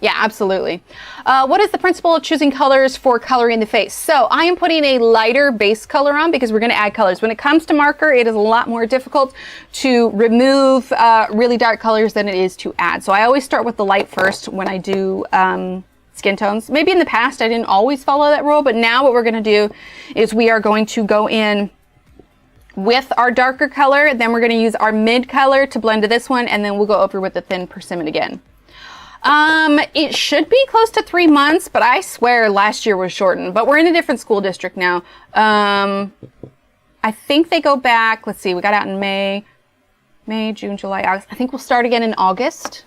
Yeah, absolutely. What is the principle of choosing colors for coloring the face? So I am putting a lighter base color on because we're going to add colors. When it comes to marker, it is a lot more difficult to remove really dark colors than it is to add. So I always start with the light first when I do skin tones. Maybe in the past I didn't always follow that rule, but now what we're going to do is we are going to go in with our darker color, then we're going to use our mid color to blend to this one, and then we'll go over with the thin persimmon again. It should be close to 3 months, but I swear last year was shortened, but we're in a different school district now. I think they go back, let's see, we got out in May, June, July, August. I think we'll start again in August.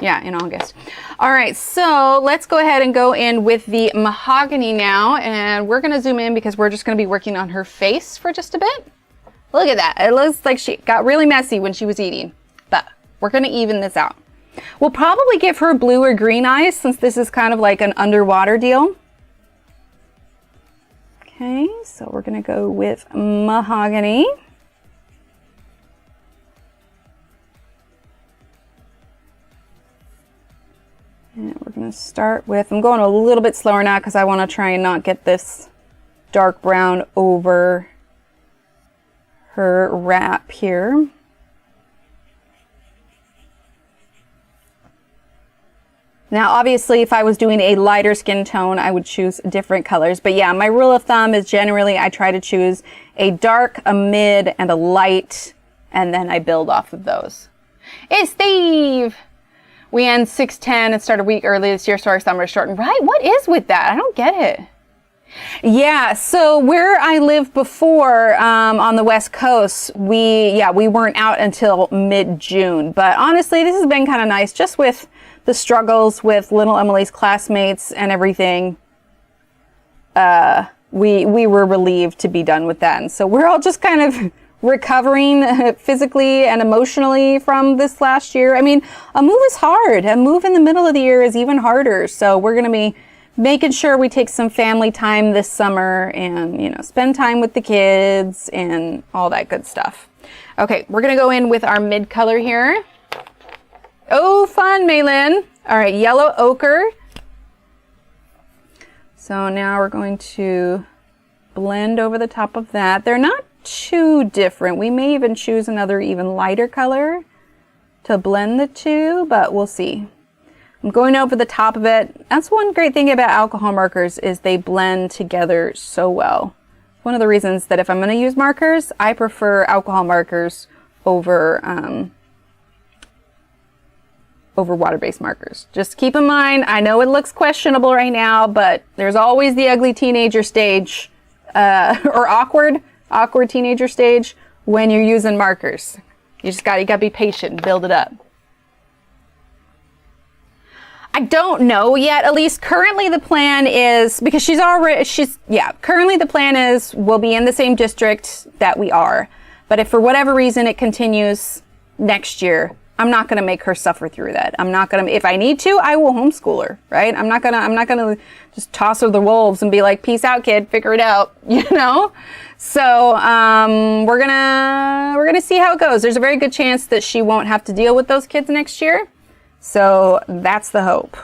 Yeah, in August. All right, so let's go ahead and go in with the mahogany now, and we're going to zoom in because we're just going to be working on her face for just a bit. Look at that. It looks like she got really messy when she was eating, but we're going to even this out. We'll probably give her blue or green eyes since this is kind of like an underwater deal. Okay, so we're going to go with mahogany. And we're going to start with, I'm going a little bit slower now because I want to try and not get this dark brown over her wrap here. Now, obviously, if I was doing a lighter skin tone, I would choose different colors. But yeah, my rule of thumb is generally I try to choose a dark, a mid, and a light, and then I build off of those. Hey, Steve! We end 6/10 and start a week early this year, so our summer is shortened. Right? What is with that? I don't get it. Yeah, so where I lived before on the West Coast, we weren't out until mid-June. But honestly, this has been kind of nice, just with the struggles with little Emily's classmates and everything. We were relieved to be done with that. And so we're all just kind of recovering physically and emotionally from this last year. I mean, a move is hard. A move in the middle of the year is even harder. So we're going to be making sure we take some family time this summer and, you know, spend time with the kids and all that good stuff. Okay, we're going to go in with our mid color here. Oh, fun, Maylin. All right, yellow ochre. So now we're going to blend over the top of that. They're not too different. We may even choose another even lighter color to blend the two, but we'll see. I'm going over the top of it. That's one great thing about alcohol markers is they blend together so well. One of the reasons that if I'm going to use markers, I prefer alcohol markers over water-based markers. Just keep in mind, I know it looks questionable right now, but there's always the ugly teenager stage, or awkward teenager stage when you're using markers. You gotta be patient and build it up. I don't know yet, at least currently the plan is, because currently the plan is we'll be in the same district that we are. But if for whatever reason it continues next year, I'm not going to make her suffer through that. I'm not going to, if I need to, I will homeschool her, right? I'm not going to just toss her the wolves and be like, peace out, kid, figure it out, you know? So, we're going to see how it goes. There's a very good chance that she won't have to deal with those kids next year. So that's the hope.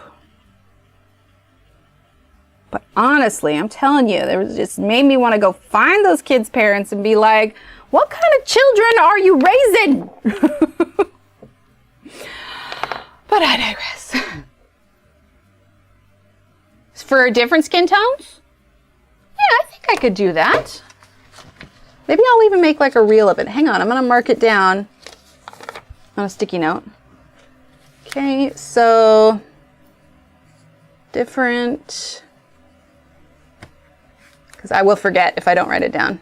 But honestly, I'm telling you, it just made me want to go find those kids' parents and be like, what kind of children are you raising? But I digress. For different skin tones? Yeah, I think I could do that. Maybe I'll even make like a reel of it. Hang on, I'm going to mark it down on a sticky note. Okay, so different because I will forget if I don't write it down.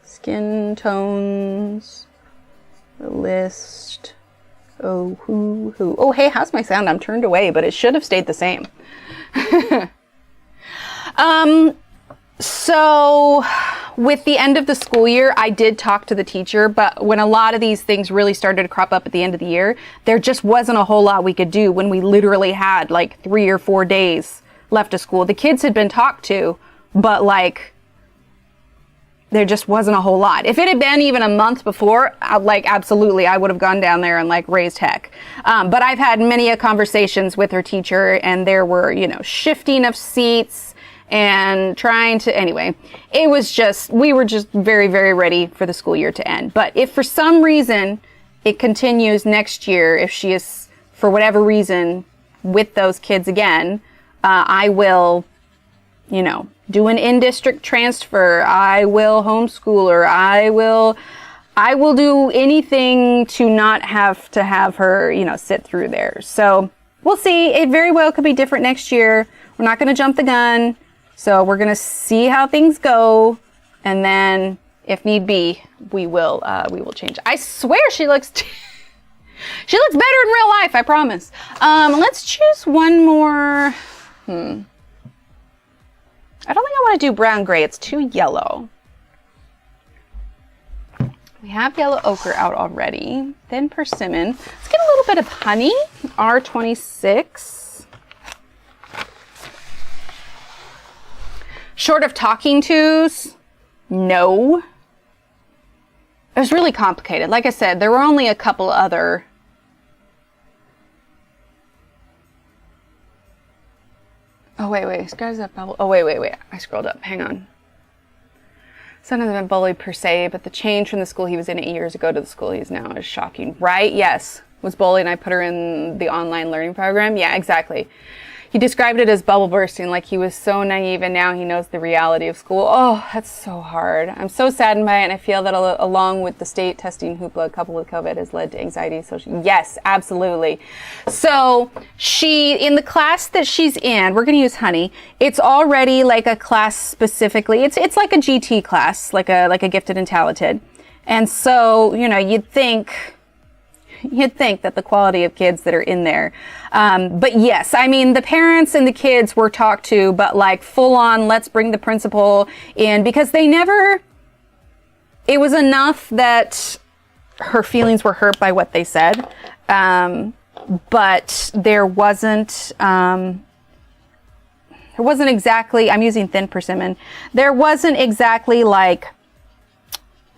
Skin tones, the list. Ohuhu. Oh, hey, how's my sound? I'm turned away, but it should have stayed the same. So with the end of the school year, I did talk to the teacher, but when a lot of these things really started to crop up at the end of the year, there just wasn't a whole lot we could do when we literally had like 3 or 4 days left of school. The kids had been talked to, but like, there just wasn't a whole lot. If it had been even a month before, like absolutely, I would have gone down there and like raised heck. But I've had many conversations with her teacher, and there were, you know, shifting of seats and trying to, anyway, it was just, we were just very, very ready for the school year to end. But if for some reason it continues next year, if she is, for whatever reason, with those kids again, I will, you know, do an in-district transfer. I will homeschool her. I will do anything to not have to have her, you know, sit through there. So we'll see. It very well could be different next year. We're not going to jump the gun. So we're going to see how things go. And then if need be, we will change. I swear she looks, she looks better in real life. I promise. Let's choose one more. I don't think I want to do brown gray. It's too yellow. We have yellow ochre out already. Thin persimmon. Let's get a little bit of honey. R26. Short of talking tos? No. It was really complicated. Like I said, there were only a couple other. Oh, wait. Guys, that bubble. Oh, wait. I scrolled up. Hang on. Son hasn't been bullied per se, but the change from the school he was in 8 years ago to the school he's now is shocking. Right? Yes. Was bullied and I put her in the online learning program. Yeah, exactly. He described it as bubble bursting, like he was so naive and now he knows the reality of school. Oh, that's so hard. I'm so saddened by it, and I feel that along with the state testing hoopla coupled with COVID has led to anxiety. So yes, absolutely. So in the class that she's in, we're going to use honey. It's already like a class specifically. It's like a GT class, like a gifted and talented. And so, you know, you'd think that the quality of kids that are in there. But yes, I mean, the parents and the kids were talked to, but like full on, let's bring the principal in, because it was enough that her feelings were hurt by what they said. But there wasn't exactly, I'm using thin persimmon. There wasn't exactly like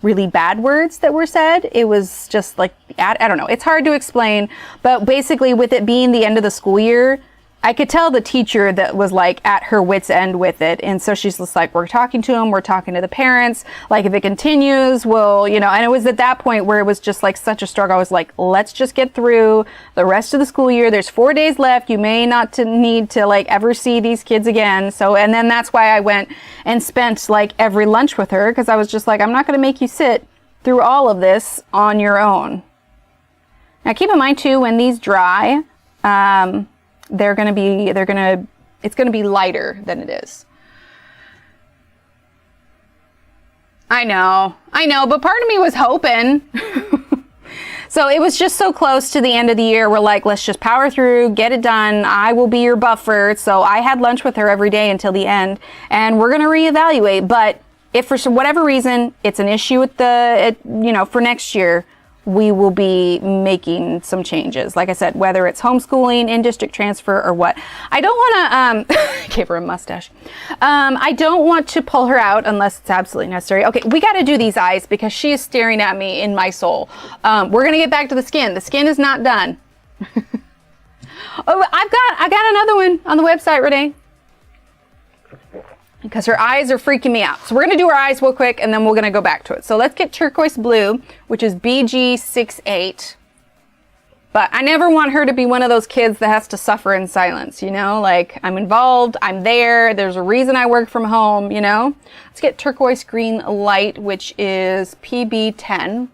really bad words that were said. It was just like, I don't know. It's hard to explain, but basically with it being the end of the school year, I could tell the teacher that was like at her wit's end with it. And so she's just like, we're talking to them. We're talking to the parents. Like if it continues, we'll, you know, and it was at that point where it was just like such a struggle. I was like, let's just get through the rest of the school year. There's 4 days left. You may not need to like ever see these kids again. So, and then that's why I went and spent like every lunch with her, because I was just like, I'm not going to make you sit through all of this on your own. Now keep in mind too, when these dry, it's going to be lighter than it is. I know, but part of me was hoping. So it was just so close to the end of the year. We're like, let's just power through, get it done. I will be your buffer. So I had lunch with her every day until the end, and we're going to reevaluate. But if for whatever reason it's an issue with for next year, we will be making some changes. Like I said, whether it's homeschooling, in-district transfer, or what. I don't want to, gave her a mustache. I don't want to pull her out unless it's absolutely necessary. Okay, we got to do these eyes because she is staring at me in my soul. We're going to get back to the skin. The skin is not done. Oh, I got another one on the website, Renee. Because her eyes are freaking me out. So we're going to do her eyes real quick, and then we're going to go back to it. So let's get turquoise blue, which is BG68. But I never want her to be one of those kids that has to suffer in silence, you know? Like, I'm involved, I'm there, there's a reason I work from home, you know? Let's get turquoise green light, which is PB10.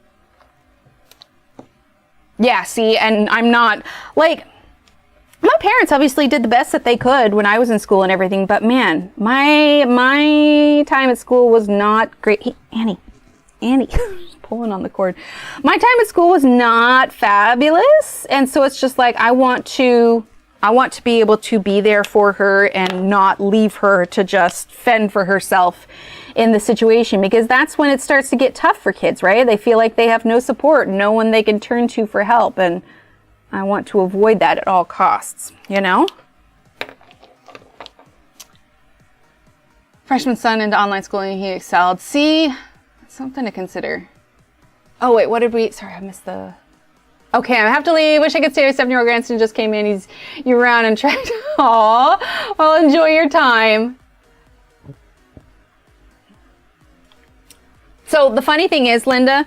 Yeah, see, and I'm not, like, my parents obviously did the best that they could when I was in school and everything, but man, my time at school was not great. Hey, Annie, pulling on the cord. My time at school was not fabulous, and so it's just like I want to be able to be there for her and not leave her to just fend for herself in the situation, because that's when it starts to get tough for kids, right? They feel like they have no support, no one they can turn to for help, and I want to avoid that at all costs, you know? Freshman son into online schooling, he excelled. See, something to consider. Oh wait, what did we, sorry, I missed the, okay, I have to leave. Wish I could stay with 7-year-old grandson just came in. You're around and tried. Aw, well, enjoy your time. So the funny thing is, Linda,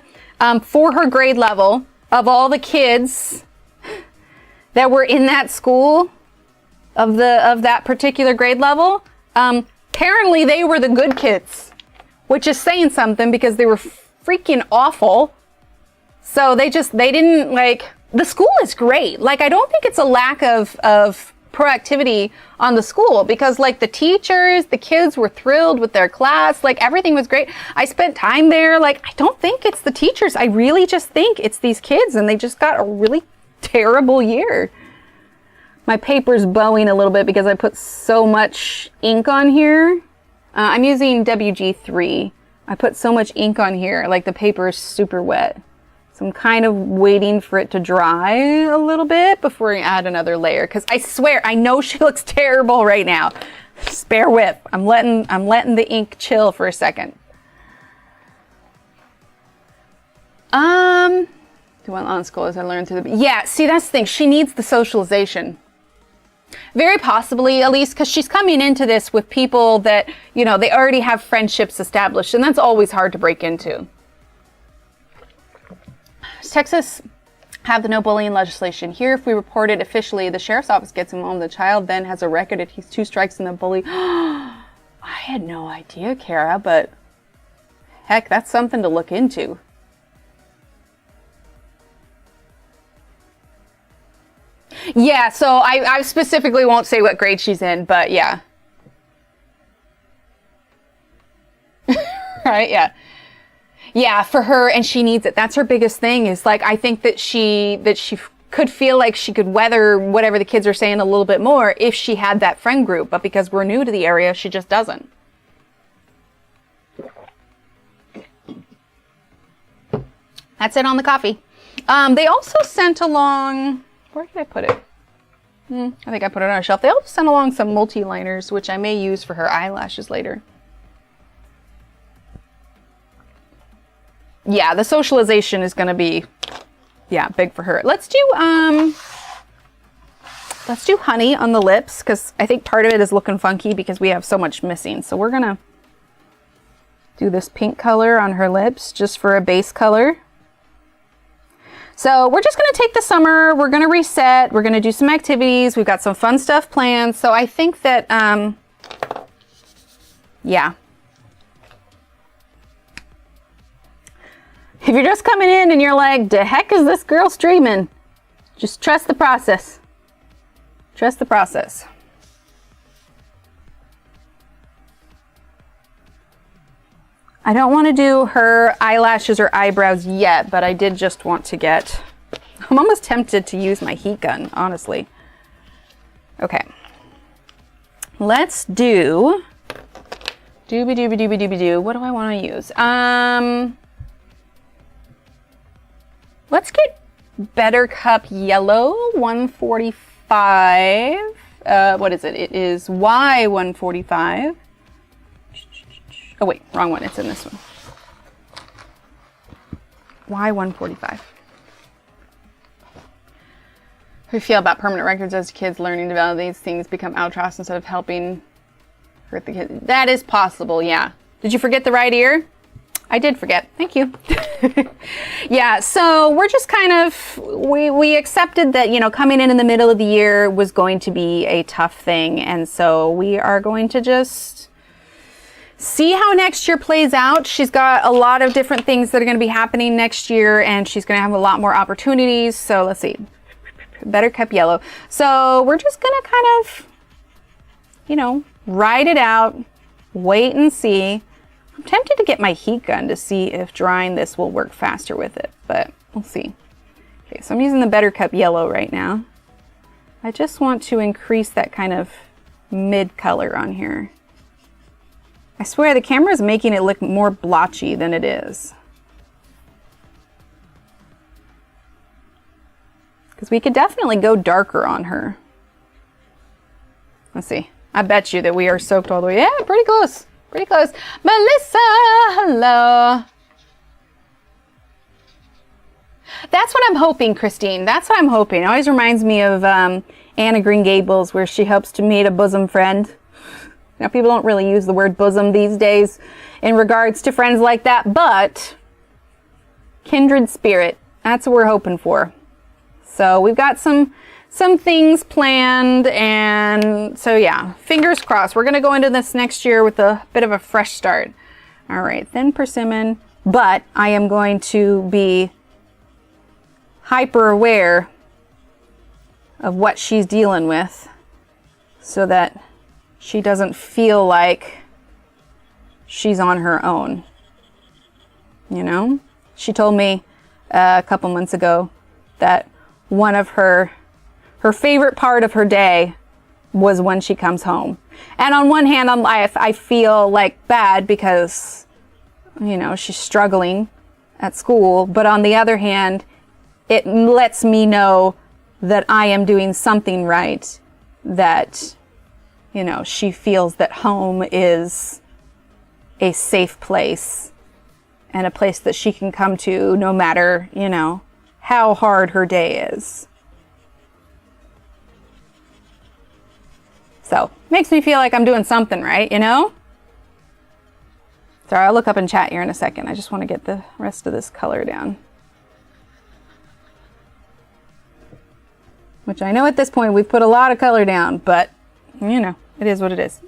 for her grade level, of all the kids that were in that school, of that particular grade level, apparently they were the good kids, which is saying something because they were freaking awful. So they didn't, like, the school is great. Like, I don't think it's a lack of proactivity on the school, because like the teachers, the kids were thrilled with their class, like everything was great. I spent time there. Like, I don't think it's the teachers. I really just think it's these kids, and they just got a really terrible year. My paper's bowing a little bit because I put so much ink on here. I'm using WG3. I put so much ink on here, like the paper is super wet. So I'm kind of waiting for it to dry a little bit before I add another layer, because I swear, I know she looks terrible right now. Just bear with. I'm letting the ink chill for a second. Do well on school as I learned through the, yeah, see, that's the thing. She needs the socialization. Very possibly, at least, because she's coming into this with people that, you know, they already have friendships established, and that's always hard to break into. Does Texas have the no bullying legislation? Here, if we report it officially, the sheriff's office gets him home. The child then has a record if he's 2 strikes and the bully. I had no idea, Kara, but heck, that's something to look into. Yeah, so I specifically won't say what grade she's in, but yeah. Right, yeah. Yeah, for her, and she needs it. That's her biggest thing, is like, I think that she could feel like she could weather whatever the kids are saying a little bit more if she had that friend group, but because we're new to the area, she just doesn't. That's it on the coffee. They also sent along, where did I put it? I think I put it on a shelf. They also sent along some multi-liners, which I may use for her eyelashes later. Yeah, the socialization is going to be, yeah, big for her. Let's do honey on the lips, because I think part of it is looking funky because we have so much missing. So we're going to do this pink color on her lips just for a base color. So we're just going to take the summer, we're going to reset, we're going to do some activities, we've got some fun stuff planned. So I think that, yeah. If you're just coming in and you're like, the heck is this girl streaming? Just trust the process. Trust the process. I don't want to do her eyelashes or eyebrows yet, but I did just want to get, I'm almost tempted to use my heat gun, honestly. Okay. Let's do, doobie-doobie-doobie-doobie-doo. What do I want to use? Let's get Buttercup Yellow 145. What is it? It is Y145. Oh wait, wrong one. It's in this one. Y145. How do you feel about permanent records as kids learning to develop these things become outros instead of helping hurt the kids? That is possible, yeah. Did you forget the right ear? I did forget. Thank you. Yeah, so we're just kind of, we accepted that, you know, coming in the middle of the year was going to be a tough thing. And so we are going to just see how next year plays out. She's got a lot of different things that are going to be happening next year, and she's going to have a lot more opportunities. So let's see. Buttercup yellow. So we're just gonna kind of, you know, ride it out, wait and see. I'm tempted to get my heat gun to see if drying this will work faster with it, but we'll see. Okay, so I'm using the Buttercup yellow right now. I just want to increase that kind of mid color on here. I swear the camera is making it look more blotchy than it is. Because we could definitely go darker on her. Let's see. I bet you that we are soaked all the way. Yeah, pretty close. Pretty close. Melissa, hello. That's what I'm hoping, Christine. That's what I'm hoping. It always reminds me of Anna Green Gables, where she hopes to meet a bosom friend. Now, people don't really use the word bosom these days in regards to friends like that, but kindred spirit, that's what we're hoping for. So we've got some things planned, and so yeah, fingers crossed. We're gonna go into this next year with a bit of a fresh start. All right, thin persimmon, but I am going to be hyper aware of what she's dealing with so that she doesn't feel like she's on her own. You know? She told me a couple months ago that one of her favorite part of her day was when she comes home. And on one hand, I feel like bad because, you know, she's struggling at school. But on the other hand, it lets me know that I am doing something right, that, you know, she feels that home is a safe place and a place that she can come to no matter, you know, how hard her day is. So, makes me feel like I'm doing something right, you know? Sorry, I'll look up in chat here in a second. I just want to get the rest of this color down. Which I know at this point we've put a lot of color down, but, you know, it is what it is.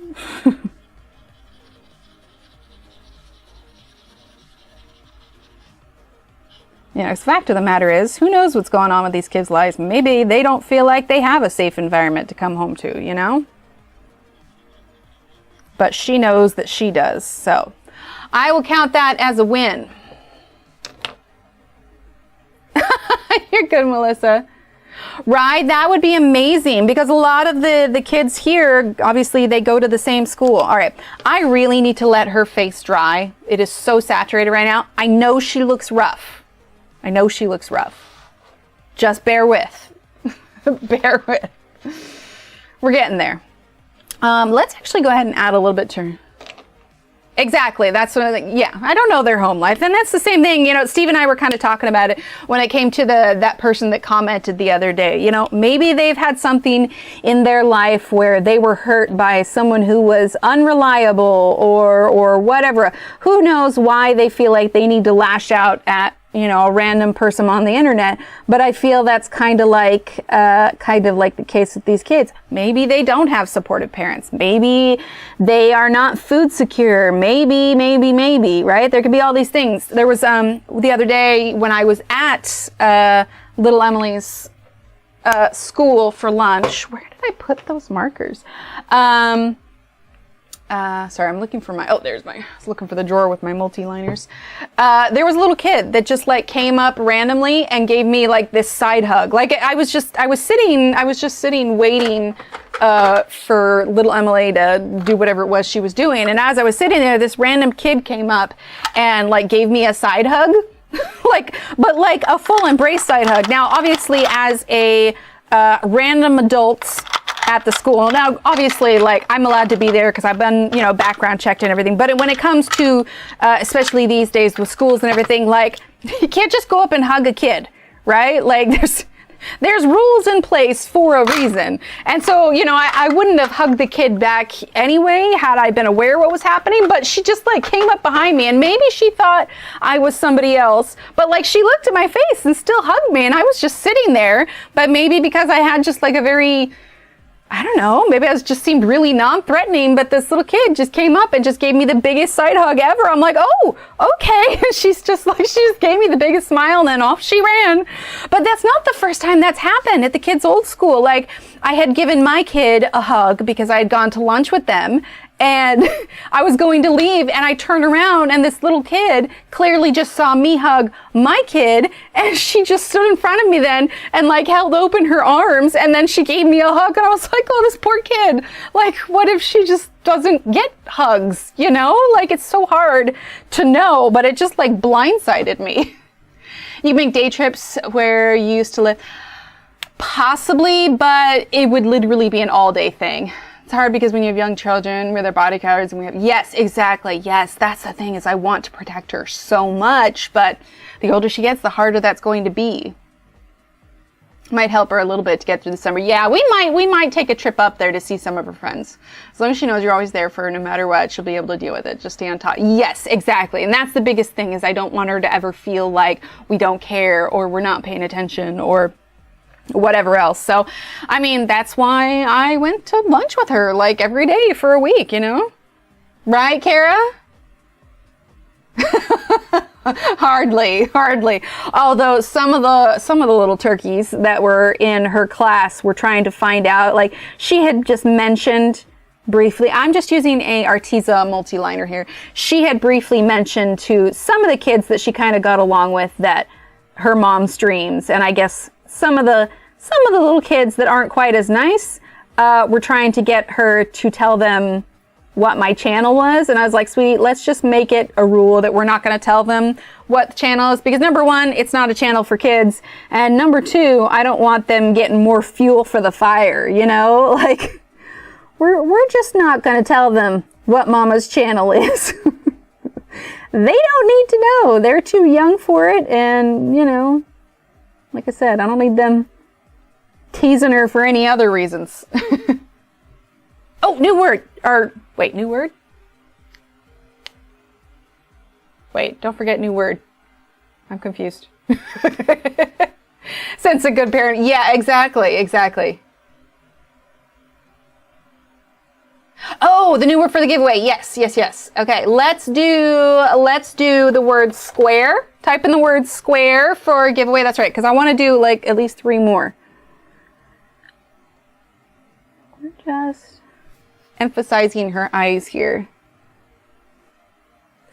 You know, the fact of the matter is, who knows what's going on with these kids' lives? Maybe they don't feel like they have a safe environment to come home to, you know? But she knows that she does, so I will count that as a win. You're good, Melissa. Right, that would be amazing, because a lot of the kids here, obviously they go to the same school. All right, I really need to let her face dry. It is so saturated right now. I know she looks rough. I know she looks rough. Just bear with. Bear with. We're getting there. Let's actually go ahead and add a little bit to her. Exactly. That's what I think. Yeah, I don't know their home life. And that's the same thing. You know, Steve and I were kind of talking about it when it came to that person that commented the other day. You know, maybe they've had something in their life where they were hurt by someone who was unreliable or whatever. Who knows why they feel like they need to lash out at, you know, a random person on the internet. But I feel that's kind of like the case with these kids. Maybe they don't have supportive parents. Maybe they are not food secure. Maybe, right? There could be all these things. There was, the other day when I was at, little Emily's, school for lunch. Where did I put those markers? Sorry, I'm looking for I was looking for the drawer with my multi-liners. There was a little kid that just like came up randomly and gave me like this side hug. Like I was just sitting waiting, for little Emily to do whatever it was she was doing. And as I was sitting there, this random kid came up and like gave me a side hug, but like a full embrace side hug. Now, obviously as a, random adult at the school. Now, obviously, like, I'm allowed to be there because I've been, you know, background checked and everything. But when it comes to, especially these days with schools and everything, like, you can't just go up and hug a kid, right? Like, there's rules in place for a reason. And so, you know, I wouldn't have hugged the kid back anyway had I been aware what was happening. But she just, like, came up behind me. And maybe she thought I was somebody else. But, like, she looked at my face and still hugged me. And I was just sitting there. But maybe because I had just, like, a very... I don't know, maybe I just seemed really non-threatening, but this little kid just came up and just gave me the biggest side hug ever. I'm like, oh, okay. She just gave me the biggest smile and then off she ran. But that's not the first time that's happened at the kids' old school. Like, I had given my kid a hug because I had gone to lunch with them, and I was going to leave, and I turned around, and this little kid clearly just saw me hug my kid, and she just stood in front of me then and like held open her arms, and then she gave me a hug, and I was like, oh, this poor kid. Like, what if she just doesn't get hugs, you know? Like, it's so hard to know, but it just like blindsided me. You make day trips where you used to live? Possibly, but it would literally be an all-day thing. It's hard because when you have young children with their bodyguards, and we have, yes, exactly, yes, that's the thing, is I want to protect her so much, but the older she gets, the harder that's going to be. Might help her a little bit to get through the summer. Yeah, we might take a trip up there to see some of her friends. As long as she knows you're always there for her, no matter what, she'll be able to deal with it. Just stay on top. Yes, exactly. And that's the biggest thing, is I don't want her to ever feel like we don't care or we're not paying attention or whatever else. So, I mean, that's why I went to lunch with her like every day for a week, you know? Right, Kara? Hardly. Although some of the little turkeys that were in her class were trying to find out, like, she had just mentioned briefly, I'm just using a Arteza multi-liner here. She had briefly mentioned to some of the kids that she kind of got along with that her mom streams, and I guess some of the little kids that aren't quite as nice were trying to get her to tell them what my channel was. And I was like, sweetie, let's just make it a rule that we're not going to tell them what the channel is, because number one, it's not a channel for kids. And number two, I don't want them getting more fuel for the fire, you know? Like, we're just not going to tell them what mama's channel is. They don't need to know. They're too young for it. And, you know, like I said, I don't need them teasing her for any other reasons. Oh, new word. Wait, new word? Wait, don't forget new word. I'm confused. Sense a good parent. Yeah, exactly. Oh, the new word for the giveaway. Yes. Okay, let's do the word square. Type in the word square for a giveaway. That's right, because I want to do like at least 3 more. We're just emphasizing her eyes here.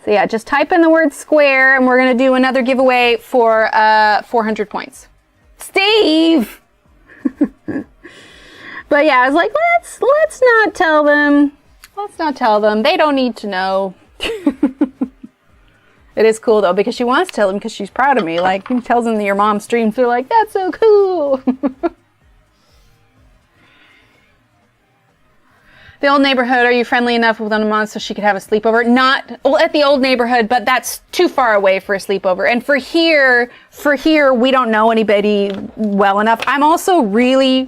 So yeah, just type in the word square, and we're going to do another giveaway for 400 points. Steve! But yeah, I was like, let's not tell them. Let's not tell them. They don't need to know. It is cool though, because she wants to tell them because she's proud of me. Like, he tells them that your mom streams. They're like, that's so cool. The old neighborhood, are you friendly enough with mom so she could have a sleepover? Not, well, at the old neighborhood, but that's too far away for a sleepover. And for here, we don't know anybody well enough. I'm also really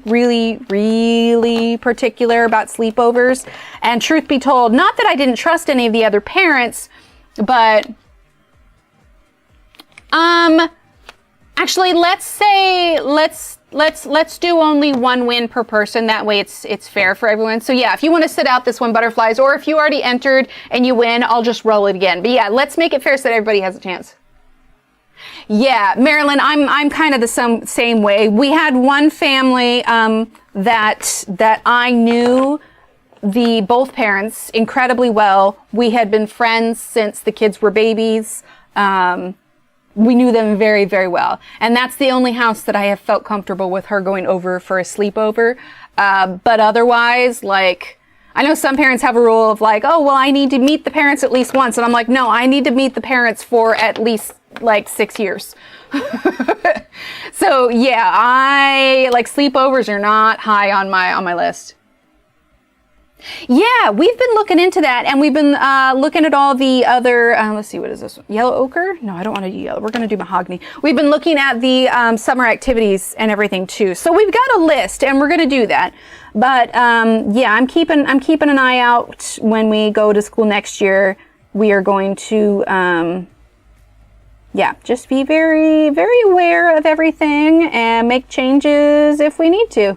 particular about sleepovers. And truth be told, not that I didn't trust any of the other parents, but, actually, let's do only 1 win per person. That way it's fair for everyone. So yeah, if you want to sit out this one, butterflies, or if you already entered and you win, I'll just roll it again. But yeah, let's make it fair so that everybody has a chance. Yeah, Marilyn, I'm kind of the same way. We had one family that I knew both parents incredibly well. We had been friends since the kids were babies. We knew them very, very well. And that's the only house that I have felt comfortable with her going over for a sleepover. But otherwise, like, I know some parents have a rule of like, oh, well, I need to meet the parents at least once. And I'm like, no, I need to meet the parents for at least like 6 years. So yeah, sleepovers are not high on my list. Yeah, we've been looking into that, and we've been looking at all the other, let's see, what is this? Yellow ochre? No, I don't want to do yellow. We're going to do mahogany. We've been looking at the summer activities and everything too. So we've got a list, and we're going to do that. But yeah, I'm keeping an eye out when we go to school next year. We are going to, yeah, just be very, very aware of everything and make changes if we need to.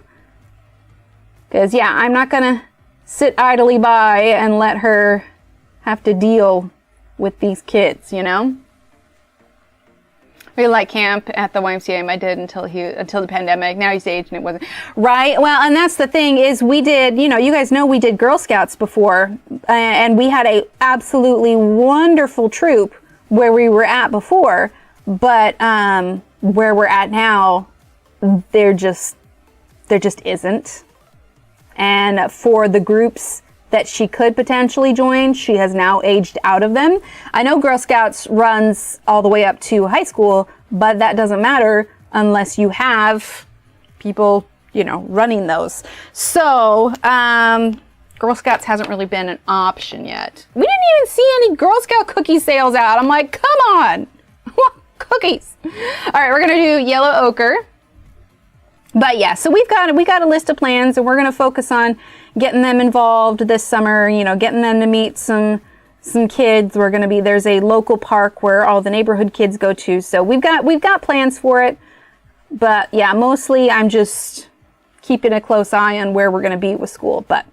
Because, yeah, I'm not going to sit idly by and let her have to deal with these kids, you know? We like camp at the YMCA. I did until the pandemic. Now he's aged and it wasn't. Right? Well, and that's the thing is we did, you know, you guys know we did Girl Scouts before. And we had a absolutely wonderful troop where we were at before. But where we're at now, there just isn't. And for the groups that she could potentially join, she has now aged out of them. I know Girl Scouts runs all the way up to high school, but that doesn't matter unless you have people, you know, running those. So, Girl Scouts hasn't really been an option yet. We didn't even see any Girl Scout cookie sales out. I'm like, come on, cookies. All right, we're gonna do yellow ochre. But yeah, so we got a list of plans, and we're going to focus on getting them involved this summer, you know, getting them to meet some kids. There's a local park where all the neighborhood kids go to. So we've got plans for it. But yeah, mostly I'm just keeping a close eye on where we're going to be with school. But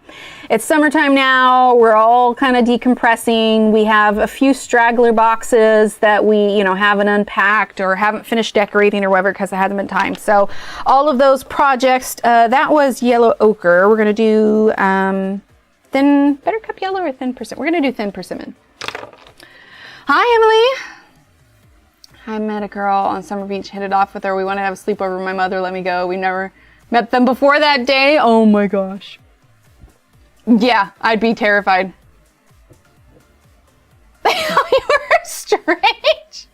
it's summertime now. We're all kind of decompressing. We have a few straggler boxes that we, you know, haven't unpacked or haven't finished decorating or whatever because it hasn't been time. So all of those projects, that was yellow ochre. We're going to do thin buttercup yellow or thin persimmon. We're going to do thin persimmon. Hi, Emily. I met a girl on Summer Beach, hit it off with her. We wanted to have a sleepover. My mother let me go. We never met them before that day. Oh my gosh. Yeah, I'd be terrified. You were strange.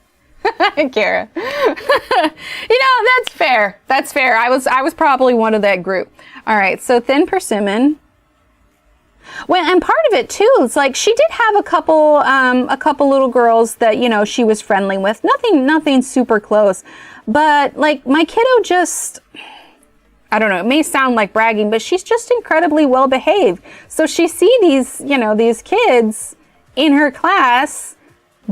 Kara. You know, that's fair. That's fair. I was probably one of that group. All right, so thin persimmon. Well, and part of it too, it's like she did have a couple little girls that, you know, she was friendly with. Nothing super close. But like my kiddo just, I don't know, it may sound like bragging, but she's just incredibly well behaved. So she see these, you know, these kids in her class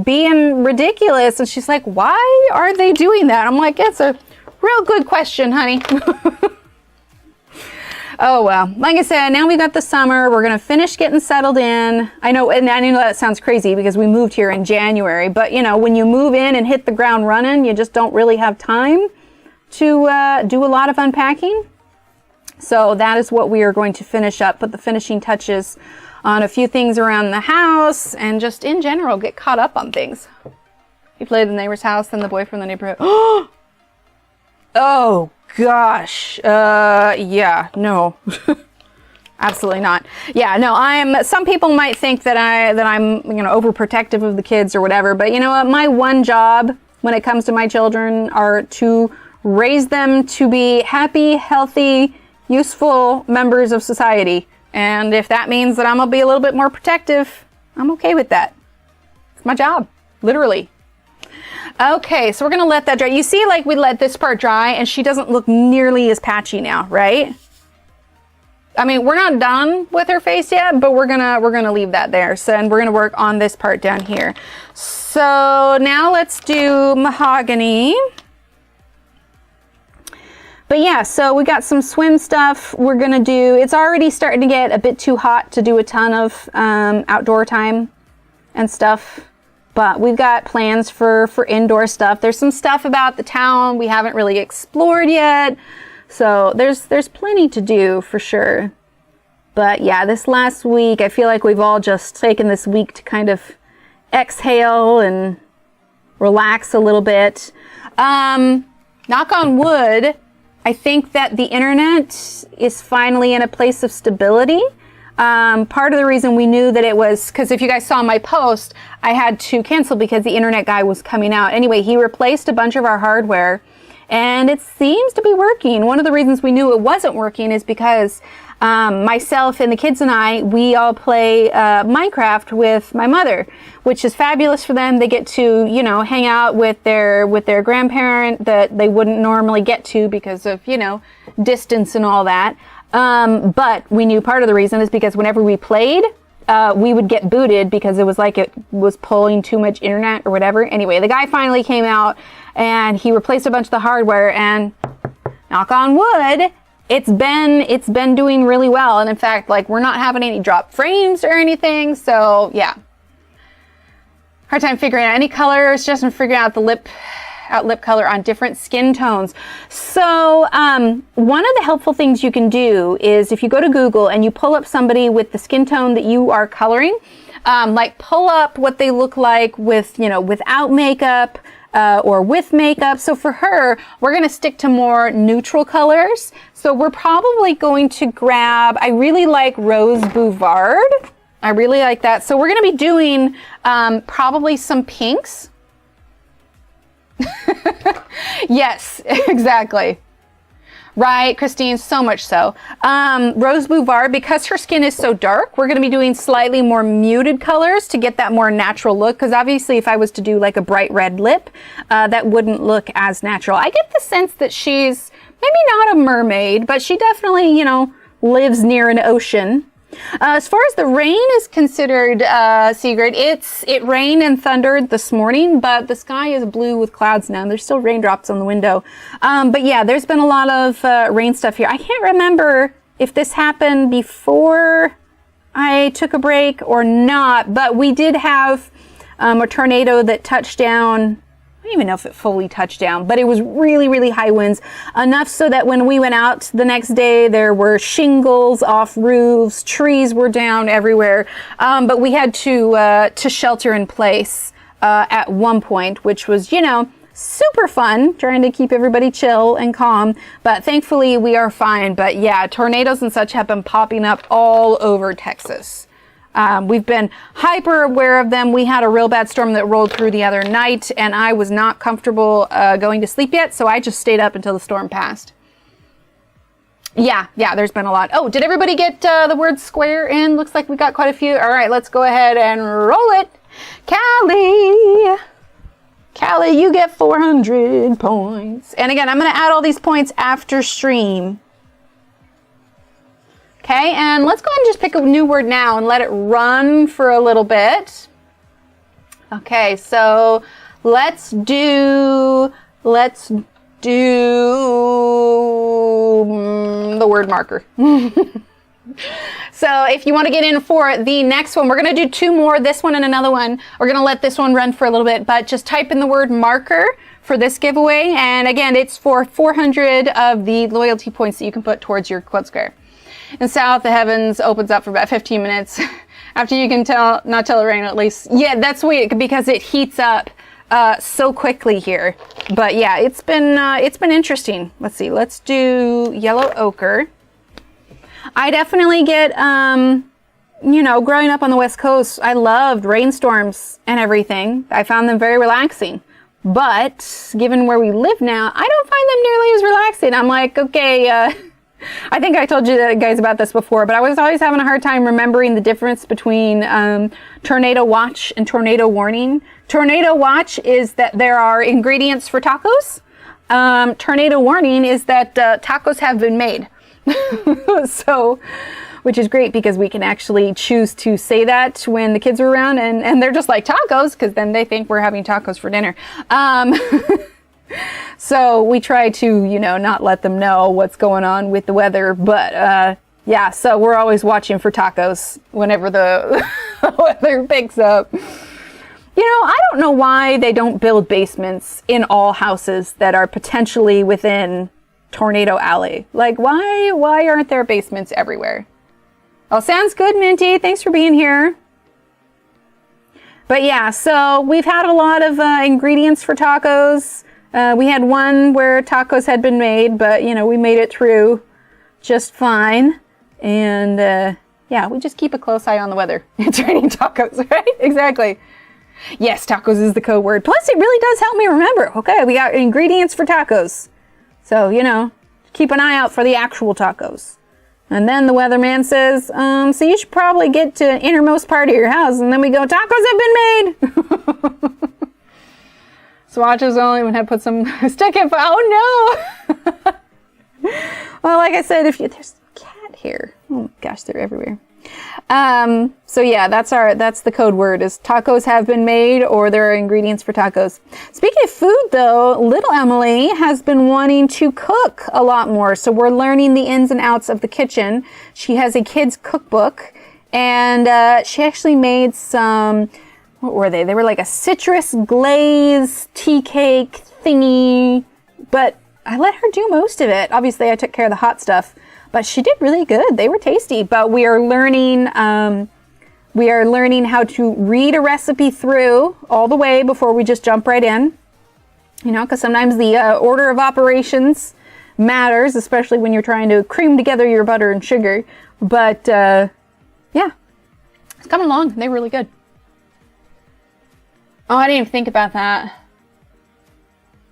being ridiculous. And she's like, why are they doing that? I'm like, that's a real good question, honey. Oh, well, like I said, now we got the summer. We're going to finish getting settled in. I know, and I know that sounds crazy because we moved here in January, but you know, when you move in and hit the ground running, you just don't really have time to do a lot of unpacking. So that is what we are going to finish up, put the finishing touches on a few things around the house and just in general get caught up on things. You played the neighbor's house, then the boy from the neighborhood. Oh gosh. Yeah, no. Absolutely not. Yeah, no, some people might think that I'm, you know, overprotective of the kids or whatever, but you know what? My one job when it comes to my children are to raise them to be happy, healthy, useful members of society. And if that means that I'm gonna be a little bit more protective, I'm okay with that. It's my job, literally. Okay, so we're gonna let that dry. You see, like we let this part dry and she doesn't look nearly as patchy now, right? I mean, we're not done with her face yet, but we're gonna leave that there. So, and we're gonna work on this part down here. So now let's do mahogany. But yeah, so we got some swim stuff we're gonna do. It's already starting to get a bit too hot to do a ton of outdoor time and stuff. But we've got plans for indoor stuff. There's some stuff about the town we haven't really explored yet. So there's plenty to do for sure. But yeah, this last week, I feel like we've all just taken this week to kind of exhale and relax a little bit. Knock on wood, I think that the internet is finally in a place of stability. Part of the reason we knew that it was, because if you guys saw my post, I had to cancel because the internet guy was coming out. Anyway, he replaced a bunch of our hardware and it seems to be working. One of the reasons we knew it wasn't working is because myself and the kids and I, we all play Minecraft with my mother, which is fabulous for them. They get to, you know, hang out with their grandparent that they wouldn't normally get to because of, you know, distance and all that. But we knew part of the reason is because whenever we played, we would get booted because it was like it was pulling too much internet or whatever. Anyway, the guy finally came out and he replaced a bunch of the hardware and knock on wood, it's been doing really well. And in fact, like, we're not having any drop frames or anything. So yeah, hard time figuring out any colors, just in figuring out the lip color on different skin tones. So one of the helpful things you can do is if you go to Google and you pull up somebody with the skin tone that you are coloring, like pull up what they look like with, you know, without makeup, or with makeup. So for her, we're going to stick to more neutral colors. So we're probably going to grab, I really like Rose Bouvard. I really like that. So we're going to be doing probably some pinks. Yes, exactly. Right, Christine, so much so. Rose Bouvard, because her skin is so dark, we're going to be doing slightly more muted colors to get that more natural look. Because obviously if I was to do like a bright red lip, that wouldn't look as natural. I get the sense that she's maybe not a mermaid, but she definitely, you know, lives near an ocean. As far as the rain is considered, Sigrid, it rained and thundered this morning, but the sky is blue with clouds now. There's still raindrops on the window. But yeah, there's been a lot of rain stuff here. I can't remember if this happened before I took a break or not, but we did have a tornado that touched down. I don't even know if it fully touched down, but it was really, really high winds, enough so that when we went out the next day, there were shingles off roofs, trees were down everywhere. But we had to shelter in place at one point, which was, you know, super fun, trying to keep everybody chill and calm. But thankfully, we are fine. But yeah, tornadoes and such have been popping up all over Texas. We've been hyper aware of them. We had a real bad storm that rolled through the other night, and I was not comfortable going to sleep yet, so I just stayed up until the storm passed. Yeah, there's been a lot. Oh, did everybody get the word square in? Looks like we got quite a few. All right, let's go ahead and roll it. Callie, you get 400 points. And again, I'm going to add all these points after stream. Okay, and let's go ahead and just pick a new word now and let it run for a little bit. Okay, so let's do the word marker. So if you want to get in for the next one, we're going to do two more, this one and another one. We're going to let this one run for a little bit, but just type in the word marker for this giveaway. And again, it's for 400 of the loyalty points that you can put towards your quilt square. And south, the heavens opens up for about 15 minutes after you can not tell it rain at least. Yeah, that's weird because it heats up so quickly here. But yeah, it's been interesting. Let's see. Let's do yellow ochre. I definitely get, you know, growing up on the West Coast, I loved rainstorms and everything. I found them very relaxing. But given where we live now, I don't find them nearly as relaxing. I'm like, okay, I think I told you guys about this before, but I was always having a hard time remembering the difference between tornado watch and tornado warning. Tornado watch is that there are ingredients for tacos. Tornado warning is that tacos have been made. So, which is great because we can actually choose to say that when the kids are around and they're just like tacos because then they think we're having tacos for dinner. So we try to, you know, not let them know what's going on with the weather. But yeah, so we're always watching for tacos whenever the weather picks up. You know, I don't know why they don't build basements in all houses that are potentially within Tornado Alley. Like, why aren't there basements everywhere? Oh, sounds good, Minty. Thanks for being here. But yeah, so we've had a lot of ingredients for tacos. We had one where tacos had been made, but, you know, we made it through just fine. And, yeah, we just keep a close eye on the weather. It's raining tacos, right? Exactly. Yes, tacos is the code word. Plus, it really does help me remember. Okay, we got ingredients for tacos. So, you know, keep an eye out for the actual tacos. And then the weatherman says, so you should probably get to innermost part of your house. And then we go, tacos have been made. Swatches only when I put some stick in. Oh no! Well, like I said, there's a cat here. Oh gosh, they're everywhere. So yeah, that's the code word is tacos have been made, or there are ingredients for tacos. Speaking of food though, little Emily has been wanting to cook a lot more. So we're learning the ins and outs of the kitchen. She has a kid's cookbook, and she actually made some, what were they? They were like a citrus glaze tea cake thingy, but I let her do most of it. Obviously I took care of the hot stuff. But she did really good. They were tasty. But we are learning how to read a recipe through all the way before we just jump right in. You know, because sometimes the order of operations matters, especially when you're trying to cream together your butter and sugar. But yeah, it's coming along. They were really good. Oh, I didn't even think about that.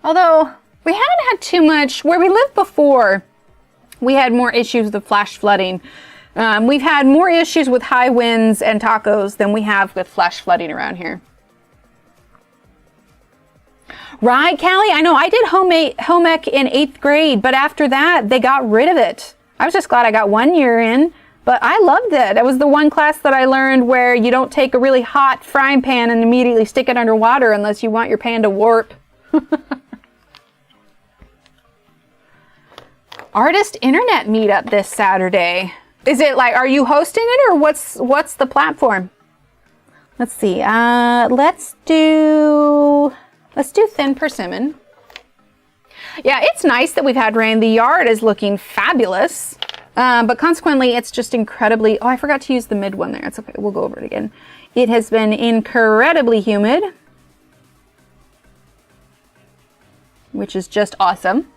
Although we haven't had too much where we lived before. We had more issues with flash flooding. We've had more issues with high winds and tacos than we have with flash flooding around here. Right, Callie? I know I did home ec in 8th grade, but after that, they got rid of it. I was just glad I got 1 year in, but I loved it. It was the one class that I learned where you don't take a really hot frying pan and immediately stick it under water unless you want your pan to warp. Artist Internet Meetup this Saturday. Is it like, are you hosting it, or what's the platform? Let's see. Let's do Thin Persimmon. Yeah, it's nice that we've had rain. The yard is looking fabulous. But consequently, it's just incredibly, oh, I forgot to use the mid one there. It's okay. We'll go over it again. It has been incredibly humid, which is just awesome.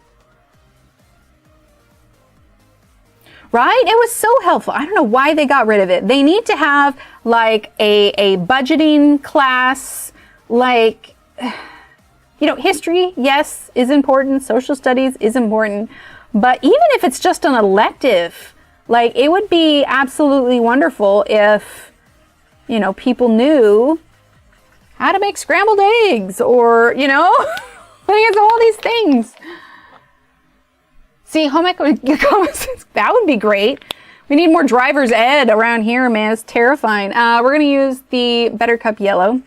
Right? It was so helpful. I don't know why they got rid of it. They need to have like a budgeting class, like, you know, history, yes, is important. Social studies is important. But even if it's just an elective, like, it would be absolutely wonderful if, you know, people knew how to make scrambled eggs, or, you know, like, it's all these things. See, home ec, that would be great. We need more driver's ed around here, man. It's terrifying. We're going to use the Buttercup Yellow.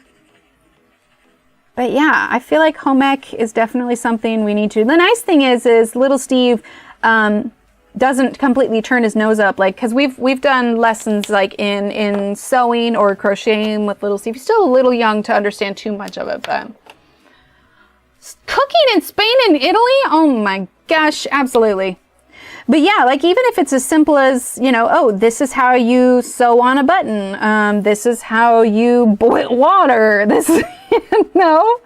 But yeah, I feel like home ec is definitely something we need to. The nice thing is little Steve doesn't completely turn his nose up, like, because we've done lessons like in sewing or crocheting with little Steve. He's still a little young to understand too much of it, but cooking in Spain and Italy, oh my gosh, absolutely. But yeah, like, even if it's as simple as, you know, oh, this is how you sew on a button. This is how you boil water. This, you know,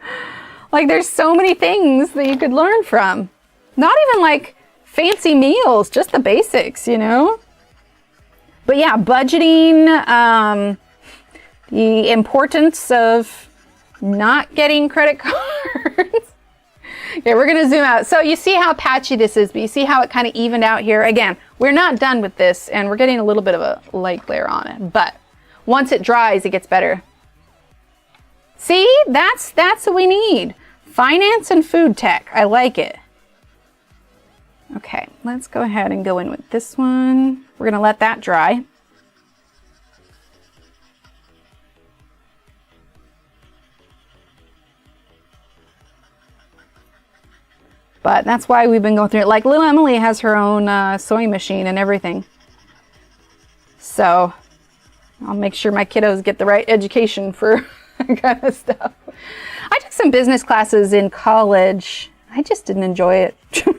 like, there's so many things that you could learn from. Not even like fancy meals, just the basics, you know. But yeah, budgeting, the importance of not getting credit cards. Okay, we're going to zoom out. So you see how patchy this is, but you see how it kind of evened out here. Again, we're not done with this, and we're getting a little bit of a light glare on it. But once it dries, it gets better. See, that's what we need. Finance and food tech. I like it. Okay, let's go ahead and go in with this one. We're going to let that dry. But that's why we've been going through it. Like, little Emily has her own sewing machine and everything. So I'll make sure my kiddos get the right education for that kind of stuff. I took some business classes in college. I just didn't enjoy it. I'm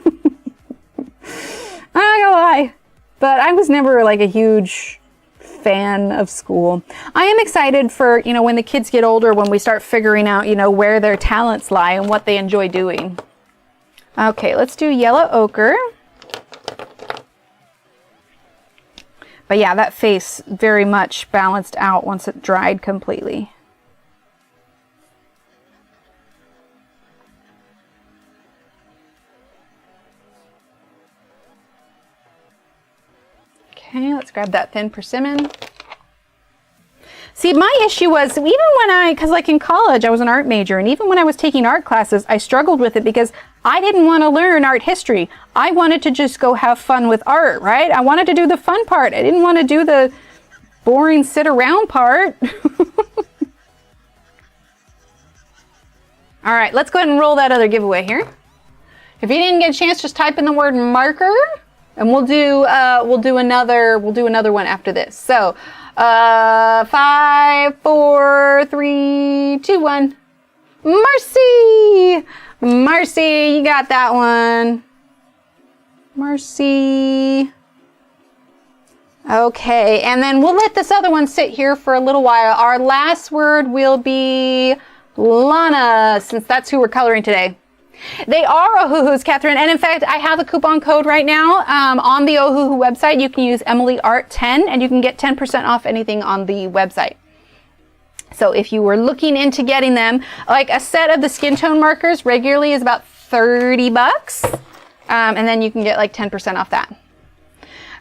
not gonna lie. But I was never like a huge fan of school. I am excited for, you know, when the kids get older, when we start figuring out, you know, where their talents lie and what they enjoy doing. Okay, let's do yellow ochre. But yeah, that face very much balanced out once it dried completely. Okay, let's grab that thin persimmon. See, my issue was, even when because like in college, I was an art major, and even when I was taking art classes, I struggled with it because I didn't want to learn art history. I wanted to just go have fun with art, right? I wanted to do the fun part. I didn't want to do the boring sit around part. All right, let's go ahead and roll that other giveaway here. If you didn't get a chance, just type in the word marker, and we'll do another one after this. So 5, 4, 3, 2, 1. Marcy! Marcy, you got that one. Marcy. Okay, and then we'll let this other one sit here for a little while. Our last word will be Lana, since that's who we're coloring today. They are Ohuhus, Catherine, and in fact, I have a coupon code right now on the Ohuhu website. You can use EmilyArt10, and you can get 10% off anything on the website. So if you were looking into getting them, like a set of the skin tone markers regularly is about 30 bucks, and then you can get like 10% off that.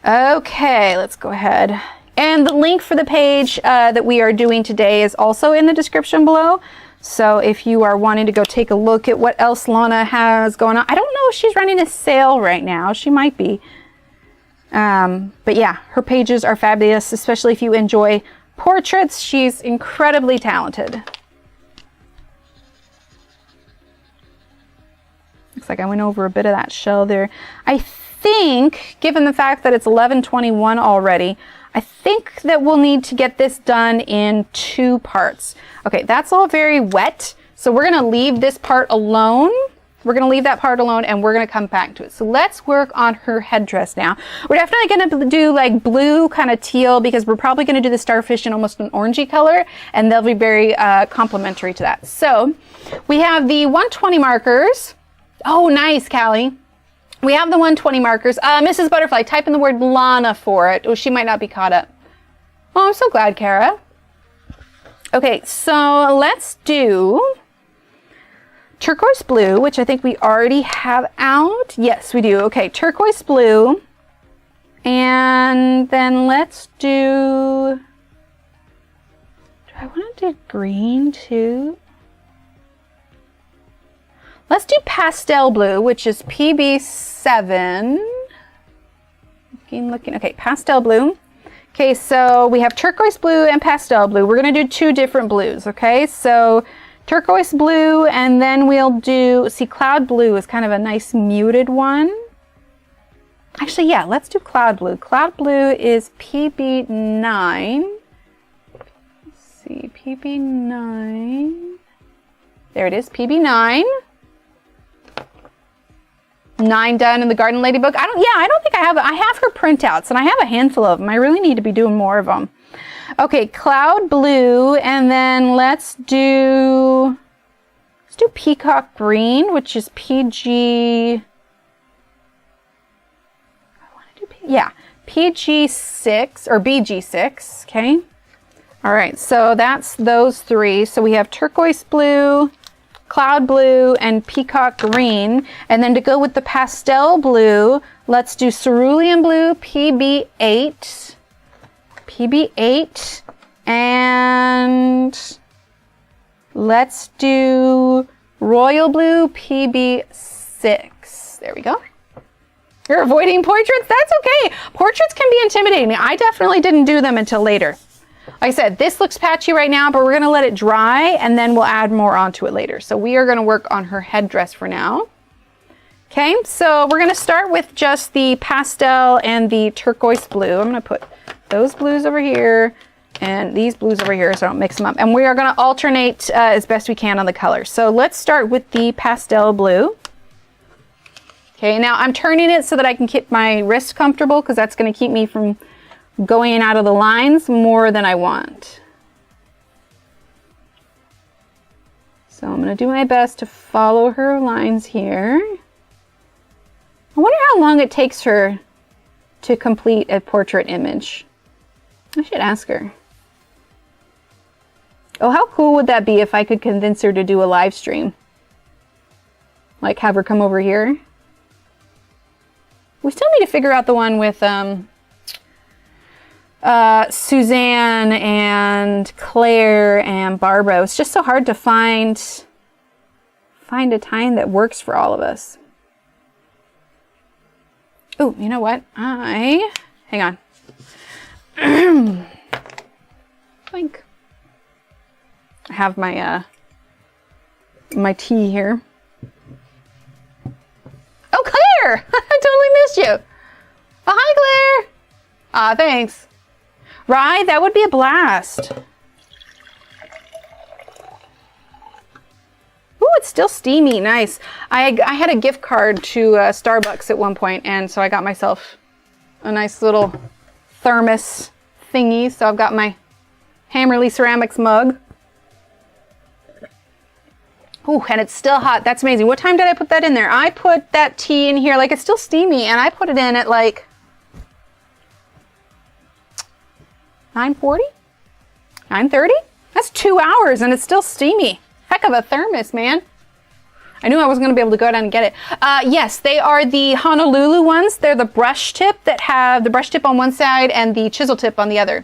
Okay, let's go ahead. And the link for the page that we are doing today is also in the description below. So if you are wanting to go take a look at what else Lana has going on. I don't know if she's running a sale right now. She might be. But yeah, her pages are fabulous, especially if you enjoy portraits. She's incredibly talented. Looks like I went over a bit of that shell there. I think, given the fact that it's 11:21 already, I think that we'll need to get this done in 2 parts. Okay, that's all very wet, so we're gonna leave this part alone. We're gonna leave that part alone, and we're gonna come back to it. So let's work on her headdress now. We're definitely gonna do like blue, kind of teal, because we're probably gonna do the starfish in almost an orangey color, and they'll be very complementary to that. So we have the 120 markers. Oh, nice, Callie. We have the 120 markers. Mrs. Butterfly, type in the word Lana for it. Oh, she might not be caught up. Oh, I'm so glad, Kara. Okay, so let's do turquoise blue, which I think we already have out. Yes, we do. Okay, turquoise blue. And then let's do I want to do green too? Let's do pastel blue, which is PB7. Looking. Okay, pastel blue. Okay, so we have turquoise blue and pastel blue. We're going to do 2 different blues, okay? So turquoise blue, and then we'll do, see, cloud blue is kind of a nice muted one. Actually, yeah, let's do cloud blue. Cloud blue is PB9. Let's see, PB9. There it is, PB9. 9 done in the Garden Lady book. I don't think I have her printouts, and I have a handful of them. I really need to be doing more of them. Okay, cloud blue, and then let's do peacock green, which is PG. PG6 or BG6. Okay. All right, so that's those 3. So we have turquoise blue, cloud blue, and peacock green. And then to go with the pastel blue, let's do cerulean blue, PB8. PB8. And let's do royal blue, PB6. There we go. You're avoiding portraits? That's okay. Portraits can be intimidating. I definitely didn't do them until later. Like I said, this looks patchy right now, but we're going to let it dry, and then we'll add more onto it later. So we are going to work on her headdress for now. Okay, so we're going to start with just the pastel and the turquoise blue. I'm going to put those blues over here and these blues over here so I don't mix them up. And we are going to alternate as best we can on the colors. So let's start with the pastel blue. Okay, now I'm turning it so that I can keep my wrist comfortable, because that's going to keep me from going in out of the lines more than I want. So I'm going to do my best to follow her lines here. I wonder how long it takes her to complete a portrait image. I should ask her. Oh, how cool would that be if I could convince her to do a live stream? Like have her come over here. We still need to figure out the one with Suzanne and Claire and Barbara. It's just so hard to find a time that works for all of us. Oh, you know what? Hang on. twink. I have my my tea here. Oh, Claire! I totally missed you. Oh, hi, Claire. Ah, thanks. Right, that would be a blast. Ooh, it's still steamy. Nice. I had a gift card to Starbucks at one point, and so I got myself a nice little thermos thingy. So I've got my Hammerly Ceramics mug. Ooh, and it's still hot. That's amazing. What time did I put that in there? I put that tea in here, like it's still steamy, and I put it in at like 9:40? 9:30? That's 2 hours and it's still steamy. Heck of a thermos, man. I knew I wasn't going to be able to go down and get it. Yes, they are the Honolulu ones. They're the brush tip that have the brush tip on one side and the chisel tip on the other.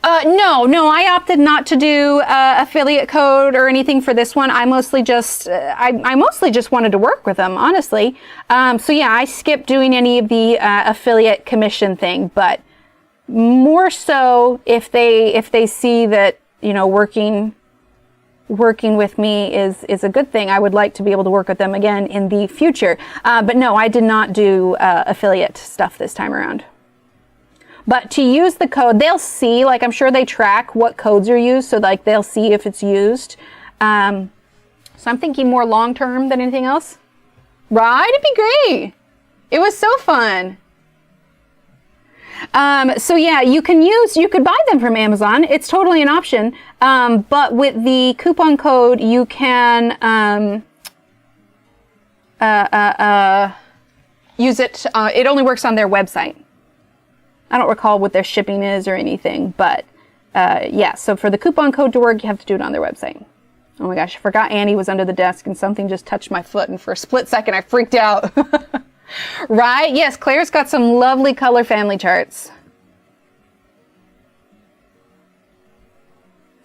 No, I opted not to do affiliate code or anything for this one. I mostly just, I mostly just wanted to work with them, honestly. So yeah, I skipped doing any of the affiliate commission thing, but more so if they see that, you know, working with me is a good thing. I would like to be able to work with them again in the future. But no, I did not do affiliate stuff this time around. But to use the code, they'll see, like I'm sure they track what codes are used, so like they'll see if it's used. So I'm thinking more long-term than anything else. Right? It'd be great. It was so fun. So yeah, you could buy them from Amazon. It's totally an option. But with the coupon code, you can use it. It only works on their website. I don't recall what their shipping is or anything, but yeah, so for the coupon code to work, you have to do it on their website. Oh my gosh, I forgot Annie was under the desk and something just touched my foot, and for a split second I freaked out. Right? Yes, Claire's got some lovely color family charts.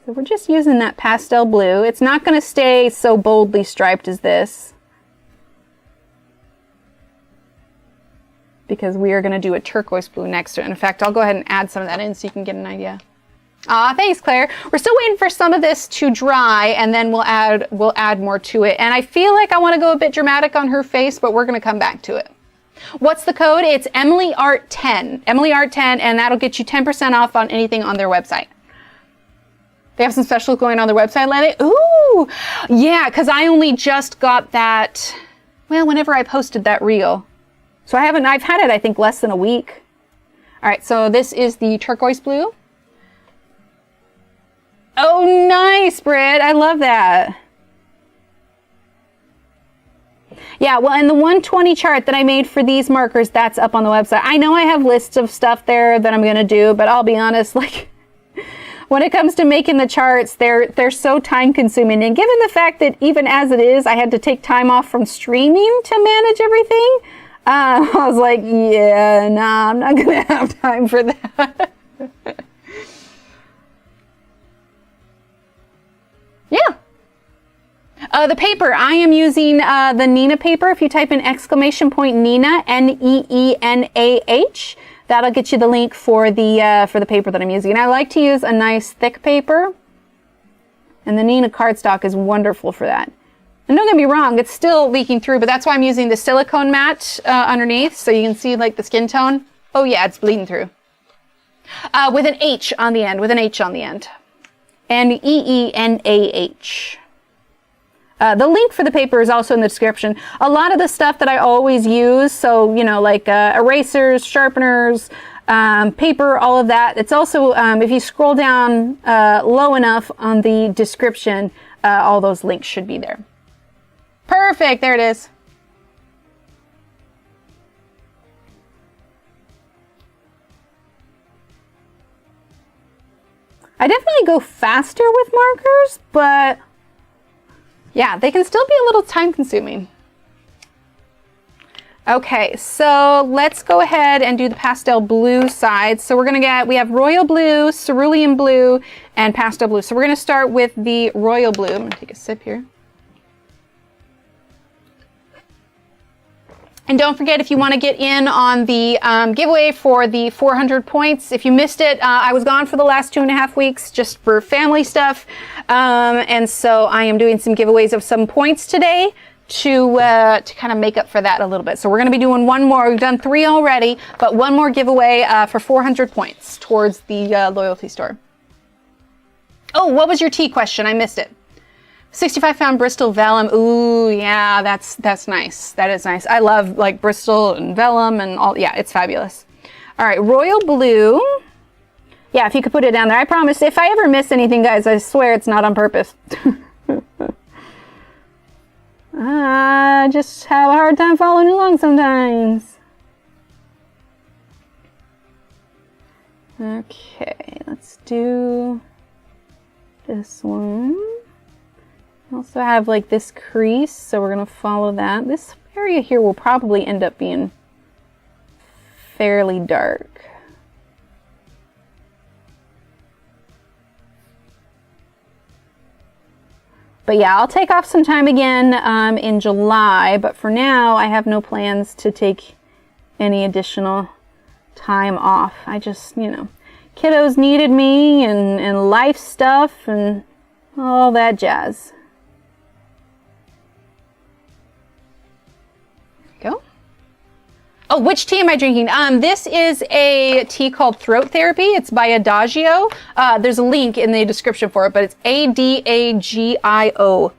So we're just using that pastel blue. It's not going to stay so boldly striped as this, because we are going to do a turquoise blue next to it. In fact, I'll go ahead and add some of that in so you can get an idea. Ah, thanks, Claire. We're still waiting for some of this to dry, and then we'll add more to it. And I feel like I want to go a bit dramatic on her face, but we're going to come back to it. What's the code? It's EmilyArt10. EmilyArt10, and that'll get you 10% off on anything on their website. They have some specials going on their website lately. Ooh, yeah, because I only just got that, well, whenever I posted that reel. So I've had it, I think, less than a week. All right, so this is the turquoise blue. Oh, nice, Britt. I love that. Yeah, well, and the 120 chart that I made for these markers, that's up on the website. I know I have lists of stuff there that I'm going to do, but I'll be honest, like, when it comes to making the charts, they're so time consuming. And given the fact that even as it is, I had to take time off from streaming to manage everything, I was like, yeah, nah, I'm not going to have time for that. Yeah. The paper, I am using the Neenah paper. If you type in exclamation point Neenah, N-E-E-N-A-H, that'll get you the link for the paper that I'm using. And I like to use a nice thick paper, and the Neenah cardstock is wonderful for that. And don't get me wrong, it's still leaking through, but that's why I'm using the silicone mat underneath, so you can see like the skin tone. Oh yeah, it's bleeding through. With an H on the end, N-E-E-N-A-H. The link for the paper is also in the description. A lot of the stuff that I always use, so, you know, like erasers, sharpeners, paper, all of that. It's also, if you scroll down low enough on the description, all those links should be there. Perfect, there it is. I definitely go faster with markers, but yeah, they can still be a little time consuming. Okay, so let's go ahead and do the pastel blue side. So we have royal blue, cerulean blue, and pastel blue. So we're gonna start with the royal blue. I'm gonna take a sip here. And don't forget, if you want to get in on the giveaway for the 400 points, if you missed it, I was gone for the last 2.5 weeks just for family stuff. And so I am doing some giveaways of some points today to kind of make up for that a little bit. So we're going to be doing one more. We've done 3 already, but one more giveaway for 400 points towards the loyalty store. Oh, what was your tea question? I missed it. 65-pound Bristol vellum. Ooh, yeah, that's nice. That is nice. I love like Bristol and vellum and all. Yeah, it's fabulous. All right, royal blue. Yeah, if you could put it down there. I promise, if I ever miss anything, guys, I swear it's not on purpose. I just have a hard time following along sometimes. Okay, let's do this one. I also have like this crease, so we're going to follow that. This area here will probably end up being fairly dark. But yeah, I'll take off some time again in July, but for now I have no plans to take any additional time off. I just, you know, kiddos needed me and life stuff and all that jazz. Go. Oh, which tea am I drinking? This is a tea called Throat Therapy. It's by Adagio. There's a link in the description for it, but it's Adagio.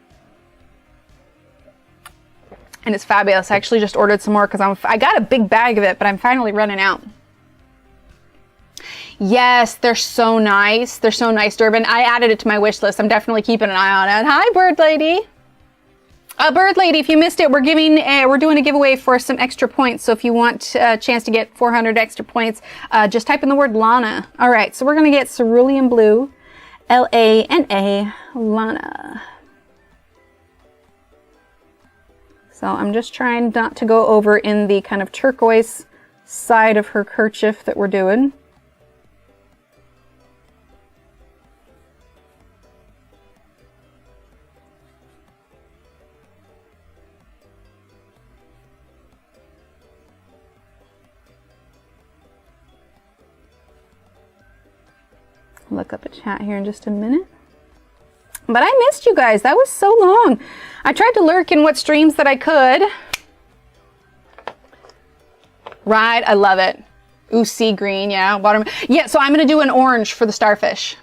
And it's fabulous. I actually just ordered some more because I got a big bag of it, but I'm finally running out. Yes, they're so nice. They're so nice, Durbin. I added it to my wish list. I'm definitely keeping an eye on it. Hi, Bird Lady. Bird Lady, if you missed it, we're doing a giveaway for some extra points. So if you want a chance to get 400 extra points, just type in the word Lana. All right, so we're going to get cerulean blue, L-A-N-A, Lana. So I'm just trying not to go over in the kind of turquoise side of her kerchief that we're doing. Look up a chat here in just a minute. But I missed you guys. That was so long. I tried to lurk in what streams that I could. Right, I love it. Ooh, sea green, yeah. Watermelon. Yeah, so I'm going to do an orange for the starfish.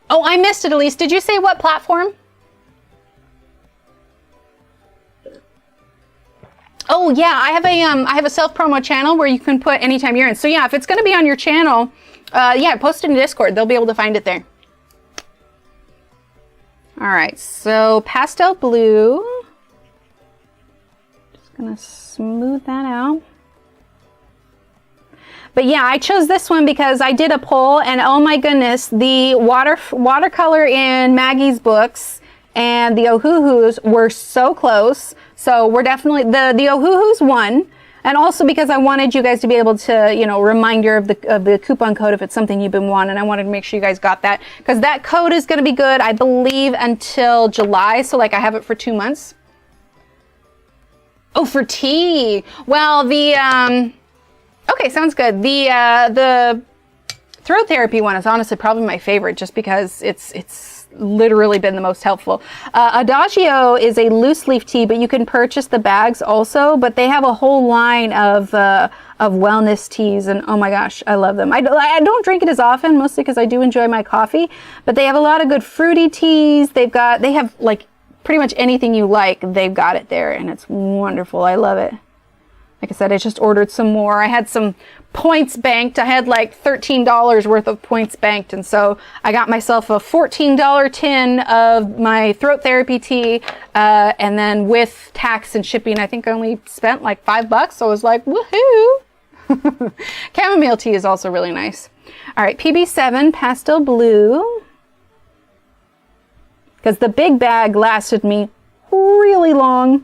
Oh, I missed it, Elise. Did you say what platform? Oh yeah, I have a self-promo channel where you can put anytime you're in. So yeah, if it's going to be on your channel, yeah, post it in Discord. They'll be able to find it there. All right, so pastel blue. Just going to smooth that out. But yeah, I chose this one because I did a poll, and oh my goodness, the watercolor in Maggie's books and the Ohuhus were so close. So we're definitely, the Ohuhus won. And also because I wanted you guys to be able to, you know, reminder of the coupon code if it's something you've been wanting. I wanted to make sure you guys got that. Because that code is going to be good, I believe, until July. So like I have it for 2 months. Oh, for tea. Well, okay, sounds good. The throat therapy one is honestly probably my favorite just because it's literally been the most helpful. Adagio is a loose leaf tea, but you can purchase the bags also, but they have a whole line of wellness teas, and oh my gosh, I love them. I don't drink it as often, mostly because I do enjoy my coffee, but they have a lot of good fruity teas. They have like pretty much anything you like, they've got it there, and it's wonderful. I love it. Like I said, I just ordered some more. I had some points banked. I had like $13 worth of points banked. And so I got myself a $14 tin of my throat therapy tea. And then with tax and shipping, I think I only spent like $5. So I was like, woohoo. Chamomile tea is also really nice. All right, PB7 pastel blue. Because the big bag lasted me really long.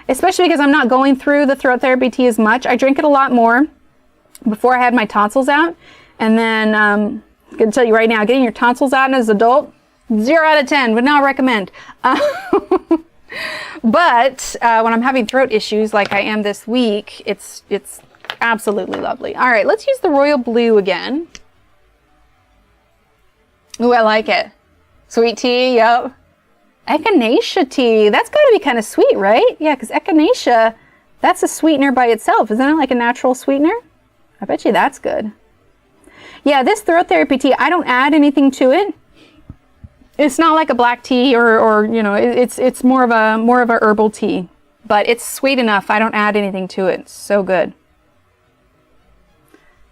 Especially because I'm not going through the throat therapy tea as much. I drink it a lot more before I had my tonsils out. And then, I'm going to tell you right now, getting your tonsils out as an adult, 0 out of 10, would not recommend. But when I'm having throat issues like I am this week, it's absolutely lovely. All right, let's use the royal blue again. Ooh, I like it. Sweet tea, yep. Echinacea tea, that's got to be kind of sweet, right? Yeah, because echinacea, that's a sweetener by itself. Isn't it like a natural sweetener? I bet you that's good. Yeah, this throat therapy tea, I don't add anything to it. It's not like a black tea or you know, it's more of a herbal tea, but it's sweet enough. I don't add anything to it. It's so good.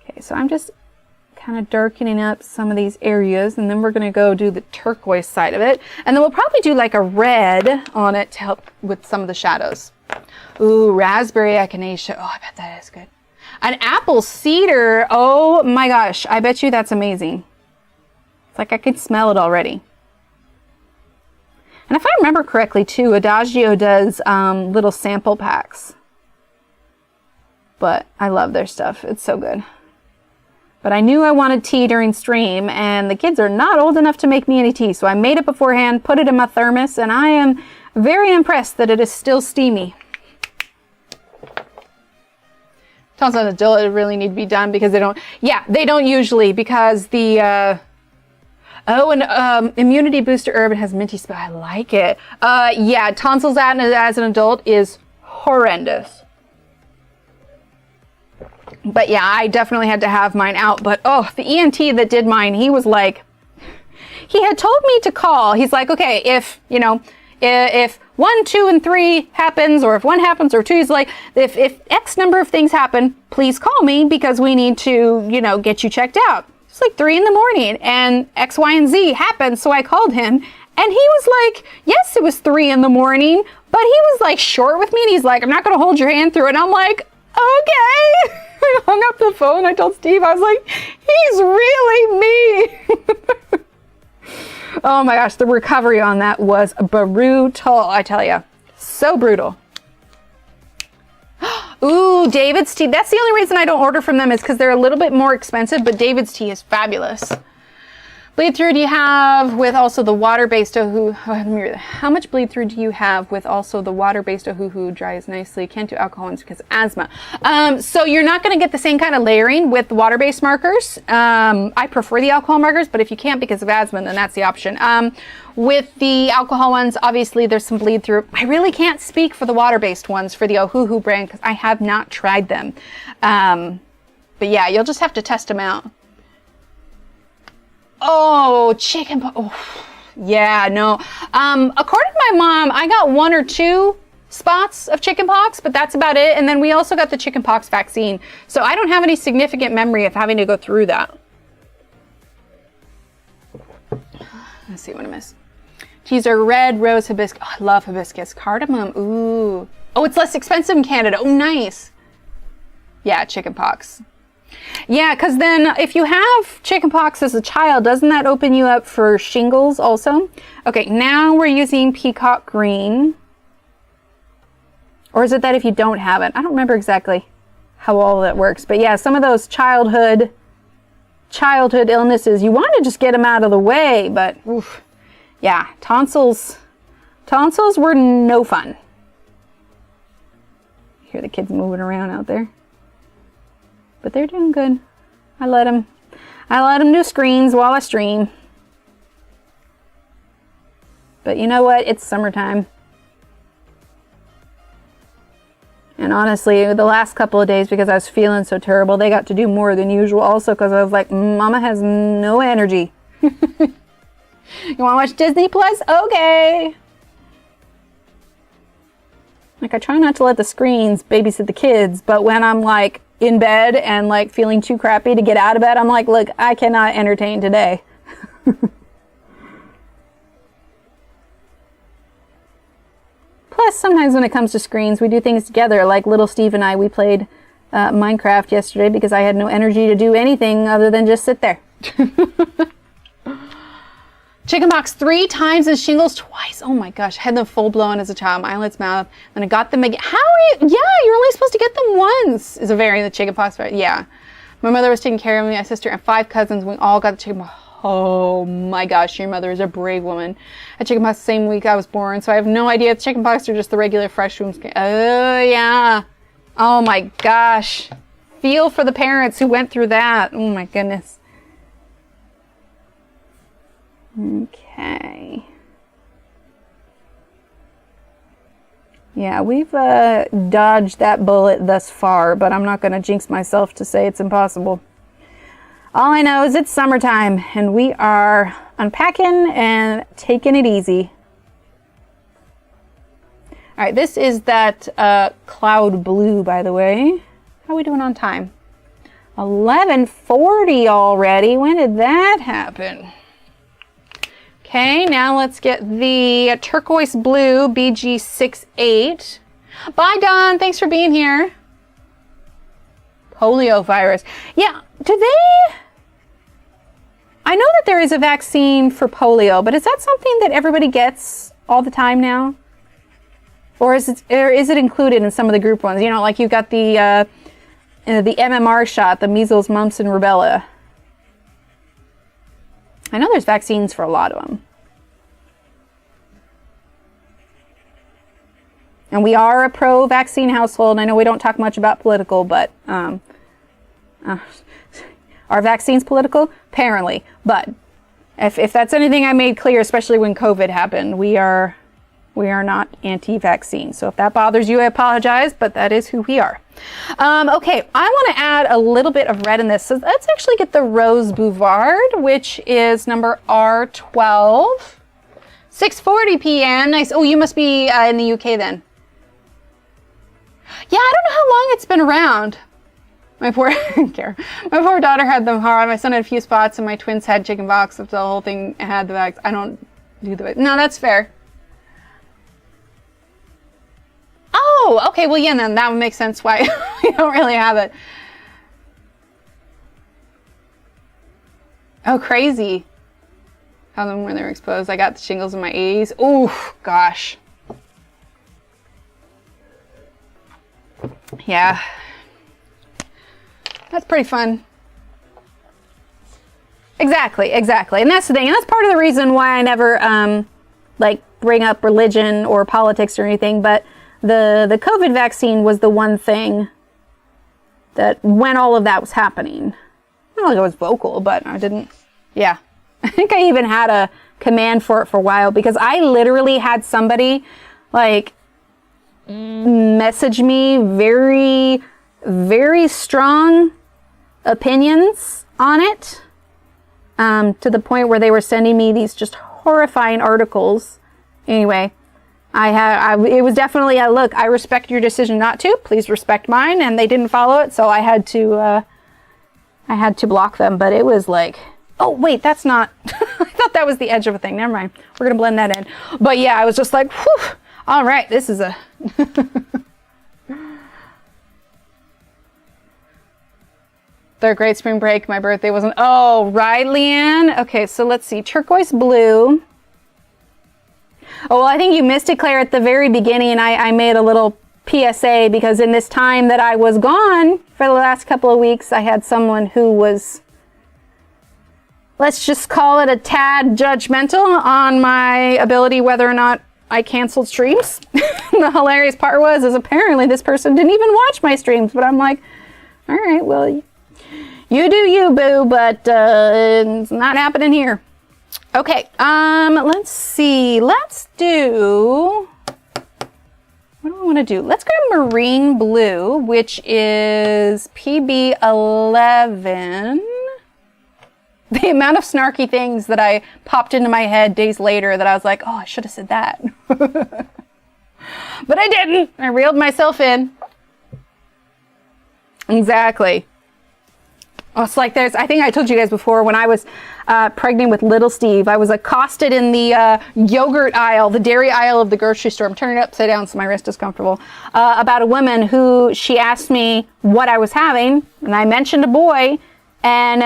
Okay, so I'm just kind of darkening up some of these areas, and then we're going to go do the turquoise side of it, and then we'll probably do like a red on it to help with some of the shadows. Ooh, raspberry echinacea. Oh, I bet that is good. An apple cedar. Oh my gosh, I bet you that's amazing. It's like I can smell it already. And if I remember correctly too, Adagio does little sample packs. But I love their stuff. It's so good. But I knew I wanted tea during stream, and the kids are not old enough to make me any tea. So I made it beforehand, put it in my thermos, and I am very impressed that it is still steamy. Tons of adult really need to be done because they don't, yeah, they don't usually, because the, immunity booster herb, it has minty spice. I like it. Yeah, tonsils as an adult is horrendous. But yeah, I definitely had to have mine out. But oh, the ENT that did mine, he was like, he had told me to call. He's like, okay, if, you know, if 1, 2, and 3 happens, or if 1 happens, or 2, he's like, if X number of things happen, please call me because we need to, you know, get you checked out. It's like 3 in the morning and X, Y, and Z happened. So I called him, and he was like, yes, it was 3 in the morning, but he was like short with me, and he's like, I'm not going to hold your hand through it. And I'm like, okay. I hung up the phone. I told Steve, I was like, he's really me. Oh my gosh, the recovery on that was brutal, I tell you. So brutal. Ooh, David's tea. That's the only reason I don't order from them, is because they're a little bit more expensive, but David's tea is fabulous. Bleed through do you have with also the water-based Ohuhu? How much bleed through do you have with also the water-based Ohuhu? Dries nicely. Can't do alcohol ones because of asthma. So you're not going to get the same kind of layering with the water-based markers. I prefer the alcohol markers, but if you can't because of asthma, then that's the option. With the alcohol ones, obviously there's some bleed through. I really can't speak for the water-based ones for the Ohuhu brand because I have not tried them. But yeah, you'll just have to test them out. Oh, chicken pox. Oh, yeah, no. According to my mom, I got 1 or 2 spots of chicken pox, but that's about it. And then we also got the chicken pox vaccine. So I don't have any significant memory of having to go through that. Let's see what I miss. These are red rose hibiscus. Oh, I love hibiscus. Cardamom. Ooh. Oh, it's less expensive in Canada. Oh, nice. Yeah, chicken pox. Yeah, because then if you have chickenpox as a child, doesn't that open you up for shingles also? Okay, now we're using peacock green. Or is it that if you don't have it? I don't remember exactly how all that works. But yeah, some of those childhood illnesses, you want to just get them out of the way. But oof, yeah, tonsils were no fun. Hear the kids moving around out there. But they're doing good. I let them do screens while I stream. But you know what? It's summertime. And honestly, the last couple of days, because I was feeling so terrible, they got to do more than usual also because I was like, Mama has no energy. You want to watch Disney Plus? Okay. Like, I try not to let the screens babysit the kids, but when I'm like in bed and like feeling too crappy to get out of bed, I'm like, look, I cannot entertain today. Plus, sometimes when it comes to screens, we do things together. Like little Steve and I, we played Minecraft yesterday because I had no energy to do anything other than just sit there. Chickenpox 3 times and shingles twice. Oh my gosh, I had them full blown as a child. My eyelids, mouth. Then I got them again. How are you? Yeah, you're only supposed to get them once. Is a variant of the chickenpox. Yeah. My mother was taking care of me, my sister, and 5 cousins. We all got the chickenpox. Oh my gosh, your mother is a brave woman. I had chickenpox the same week I was born, so I have no idea if chickenpox or just the regular fresh wound. Oh yeah. Oh my gosh. Feel for the parents who went through that. Oh my goodness. Okay. Yeah, we've dodged that bullet thus far, but I'm not going to jinx myself to say it's impossible. All I know is it's summertime, and we are unpacking and taking it easy. All right, this is that cloud blue, by the way. How are we doing on time? 11:40 already. When did that happen? Okay, now let's get the turquoise blue BG68. Bye, Dawn. Thanks for being here. Polio virus. Yeah, do they... I know that there is a vaccine for polio, but is that something that everybody gets all the time now? Or is it included in some of the group ones? You know, like you've got the MMR shot, the measles, mumps, and rubella. I know there's vaccines for a lot of them. And we are a pro-vaccine household. I know we don't talk much about political, but are vaccines political? Apparently. But if that's anything I made clear, especially when COVID happened, we are not anti-vaccine. So if that bothers you, I apologize, but that is who we are. Okay, I want to add a little bit of red in this. So let's actually get the Rose Bouvard, which is number R12. 6:40 p.m. Nice. Oh, you must be in the UK then. Yeah, I don't know how long it's been around. My poor daughter had them hard. My son had a few spots, and my twins had chickenpox. So the whole thing had the vax. I don't do the. No, that's fair. Oh, okay. Well, yeah, then that would make sense why we don't really have it. Oh, crazy. How them when they were exposed. I got the shingles in my 80s. Oh, gosh. Yeah. That's pretty fun. Exactly. And that's the thing. And that's part of the reason why I never, bring up religion or politics or anything, but the COVID vaccine was the one thing that when all of that was happening, I don't think I was vocal, but I didn't, yeah. I think I even had a command for it for a while because I literally had somebody message me very, very strong opinions on it, to the point where they were sending me these just horrifying articles. Anyway, it was definitely a look. I respect your decision not to. Please respect mine, and they didn't follow it, so I had to block them. But it was like, oh wait, that's not. I thought that was the edge of a thing. Never mind. We're gonna blend that in. But yeah, I was just like, whew. All right, this is a. Third grade spring break. My birthday wasn't. Oh, right, Leanne. Okay, so let's see. Turquoise blue. Oh, well, I think you missed it, Claire, at the very beginning. I made a little PSA because in this time that I was gone for the last couple of weeks, I had someone who was, let's just call it a tad judgmental on my ability whether or not I canceled streams. The hilarious part is apparently this person didn't even watch my streams, but I'm like, all right, well, you do you, boo, but it's not happening here. Okay, let's see. Let's do, what do I want to do? Let's grab marine blue, which is PB11. The amount of snarky things that I popped into my head days later that I was like, oh, I should have said that. But I didn't. I reeled myself in. Exactly. Oh, it's like I think I told you guys before, when I was pregnant with little Steve, I was accosted in the yogurt aisle, the dairy aisle of the grocery store. I'm turning it upside down so my wrist is comfortable. About a woman who, she asked me what I was having, and I mentioned a boy, and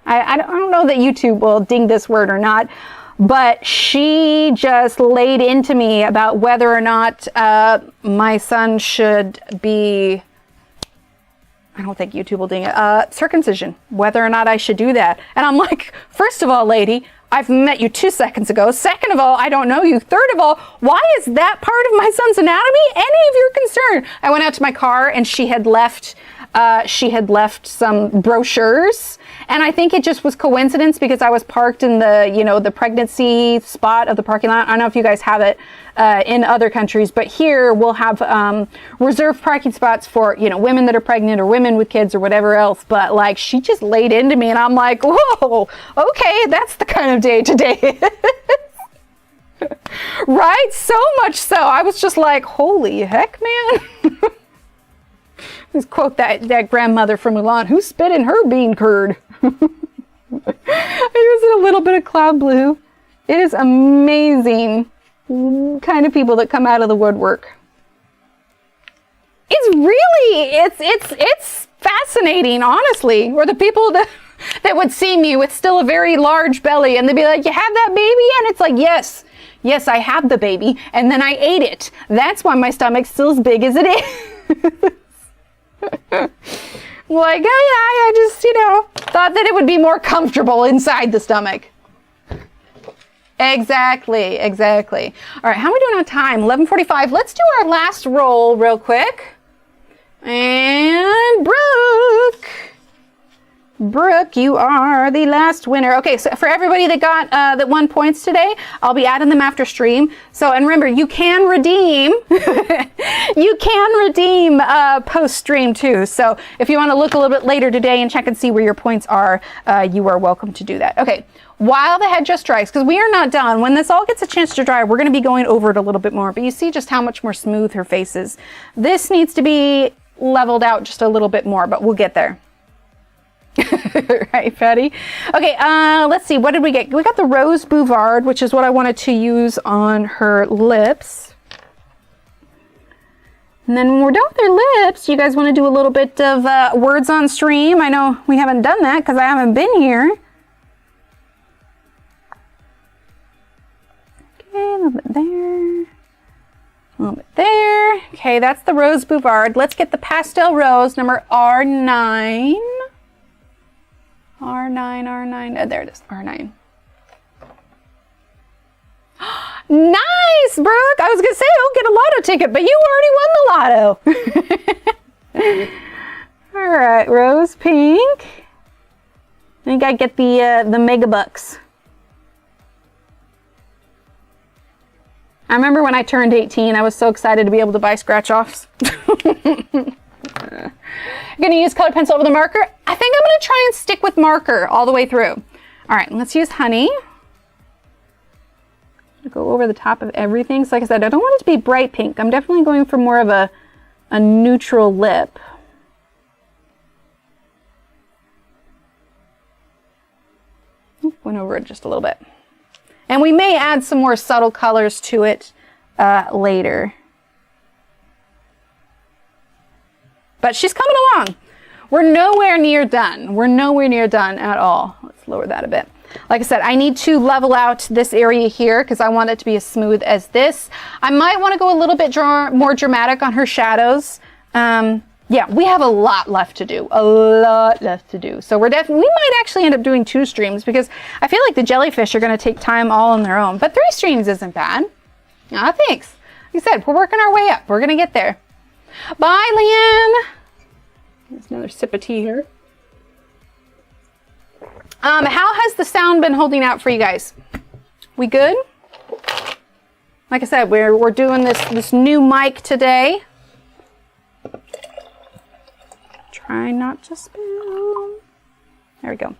I don't know that YouTube will ding this word or not, but she just laid into me about whether or not my son should be I don't think YouTube will ding it. Circumcision, whether or not I should do that. And I'm like, first of all, lady, I've met you 2 seconds ago. Second of all, I don't know you. Third of all, why is that part of my son's anatomy any of your concern? I went out to my car and she had left some brochures. And I think it just was coincidence because I was parked in the, you know, the pregnancy spot of the parking lot. I don't know if you guys have it in other countries, but here we'll have reserved parking spots for, you know, women that are pregnant or women with kids or whatever else. But like, she just laid into me and I'm like, whoa, okay, that's the kind of day today is. Right? So much so. I was just like, holy heck, man. Let's quote that grandmother from Mulan, who spit in her bean curd. I use a little bit of cloud blue. It is amazing kind of people that come out of the woodwork. It's really, it's fascinating, honestly. Or the people that would see me with still a very large belly and they'd be like, you have that baby? And it's like, yes, I have the baby. And then I ate it. That's why my stomach's still as big as it is. Like, oh yeah, I just, you know, thought that it would be more comfortable inside the stomach. Exactly. All right, how are we doing on time? 11:45. Let's do our last roll real quick. And Brooke, you are the last winner. Okay, so for everybody that got that won points today, I'll be adding them after stream. So, and remember, you can redeem, post stream too. So if you want to look a little bit later today and check and see where your points are, you are welcome to do that. Okay, while the head just dries, because we are not done. When this all gets a chance to dry, we're going to be going over it a little bit more. But you see just how much more smooth her face is. This needs to be leveled out just a little bit more, but we'll get there. Right, Patty? Okay, let's see. What did we get? We got the Rose Bouvard, which is what I wanted to use on her lips. And then when we're done with her lips, you guys want to do a little bit of words on stream? I know we haven't done that because I haven't been here. Okay, a little bit there. A little bit there. Okay, that's the Rose Bouvard. Let's get the Pastel Rose, number R9. R9. Oh, there it is. R9. Nice, Brooke. I was going to say, I'll get a lotto ticket, but you already won the lotto. All right, Rose Pink. I think I get the mega bucks. I remember when I turned 18, I was so excited to be able to buy scratch-offs. I'm going to use colored pencil over the marker. I think I'm going to try and stick with marker all the way through. All right, let's use honey. Go over the top of everything. So like I said, I don't want it to be bright pink. I'm definitely going for more of a neutral lip. Went over it just a little bit. And we may add some more subtle colors to it later. But she's coming along. We're nowhere near done. We're nowhere near done at all. Let's lower that a bit. Like I said, I need to level out this area here because I want it to be as smooth as this. I might want to go a little bit more dramatic on her shadows. Yeah, we have a lot left to do. So we might actually end up doing 2 streams because I feel like the jellyfish are going to take time all on their own. But 3 streams isn't bad. Thanks. Like I said, we're working our way up. We're going to get there. Bye, Leanne. There's another sip of tea here. How has the sound been holding out for you guys? We good? Like I said, we're doing this new mic today. Try not to spill. There we go.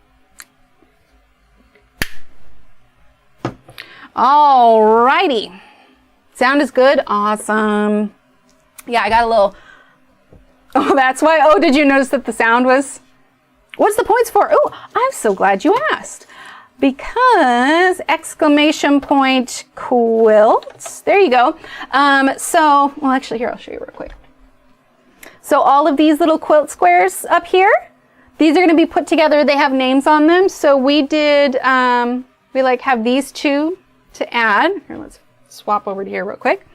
Alrighty. Sound is good. Awesome. Yeah, I got a little. Oh, that's why. Oh, did you notice that the sound was? What's the points for? Oh, I'm so glad you asked. Because exclamation point quilts. There you go. Well, actually, here, I'll show you real quick. So all of these little quilt squares up here, these are going to be put together. They have names on them. So we did, we like have these 2 to add. Here, let's swap over to here real quick.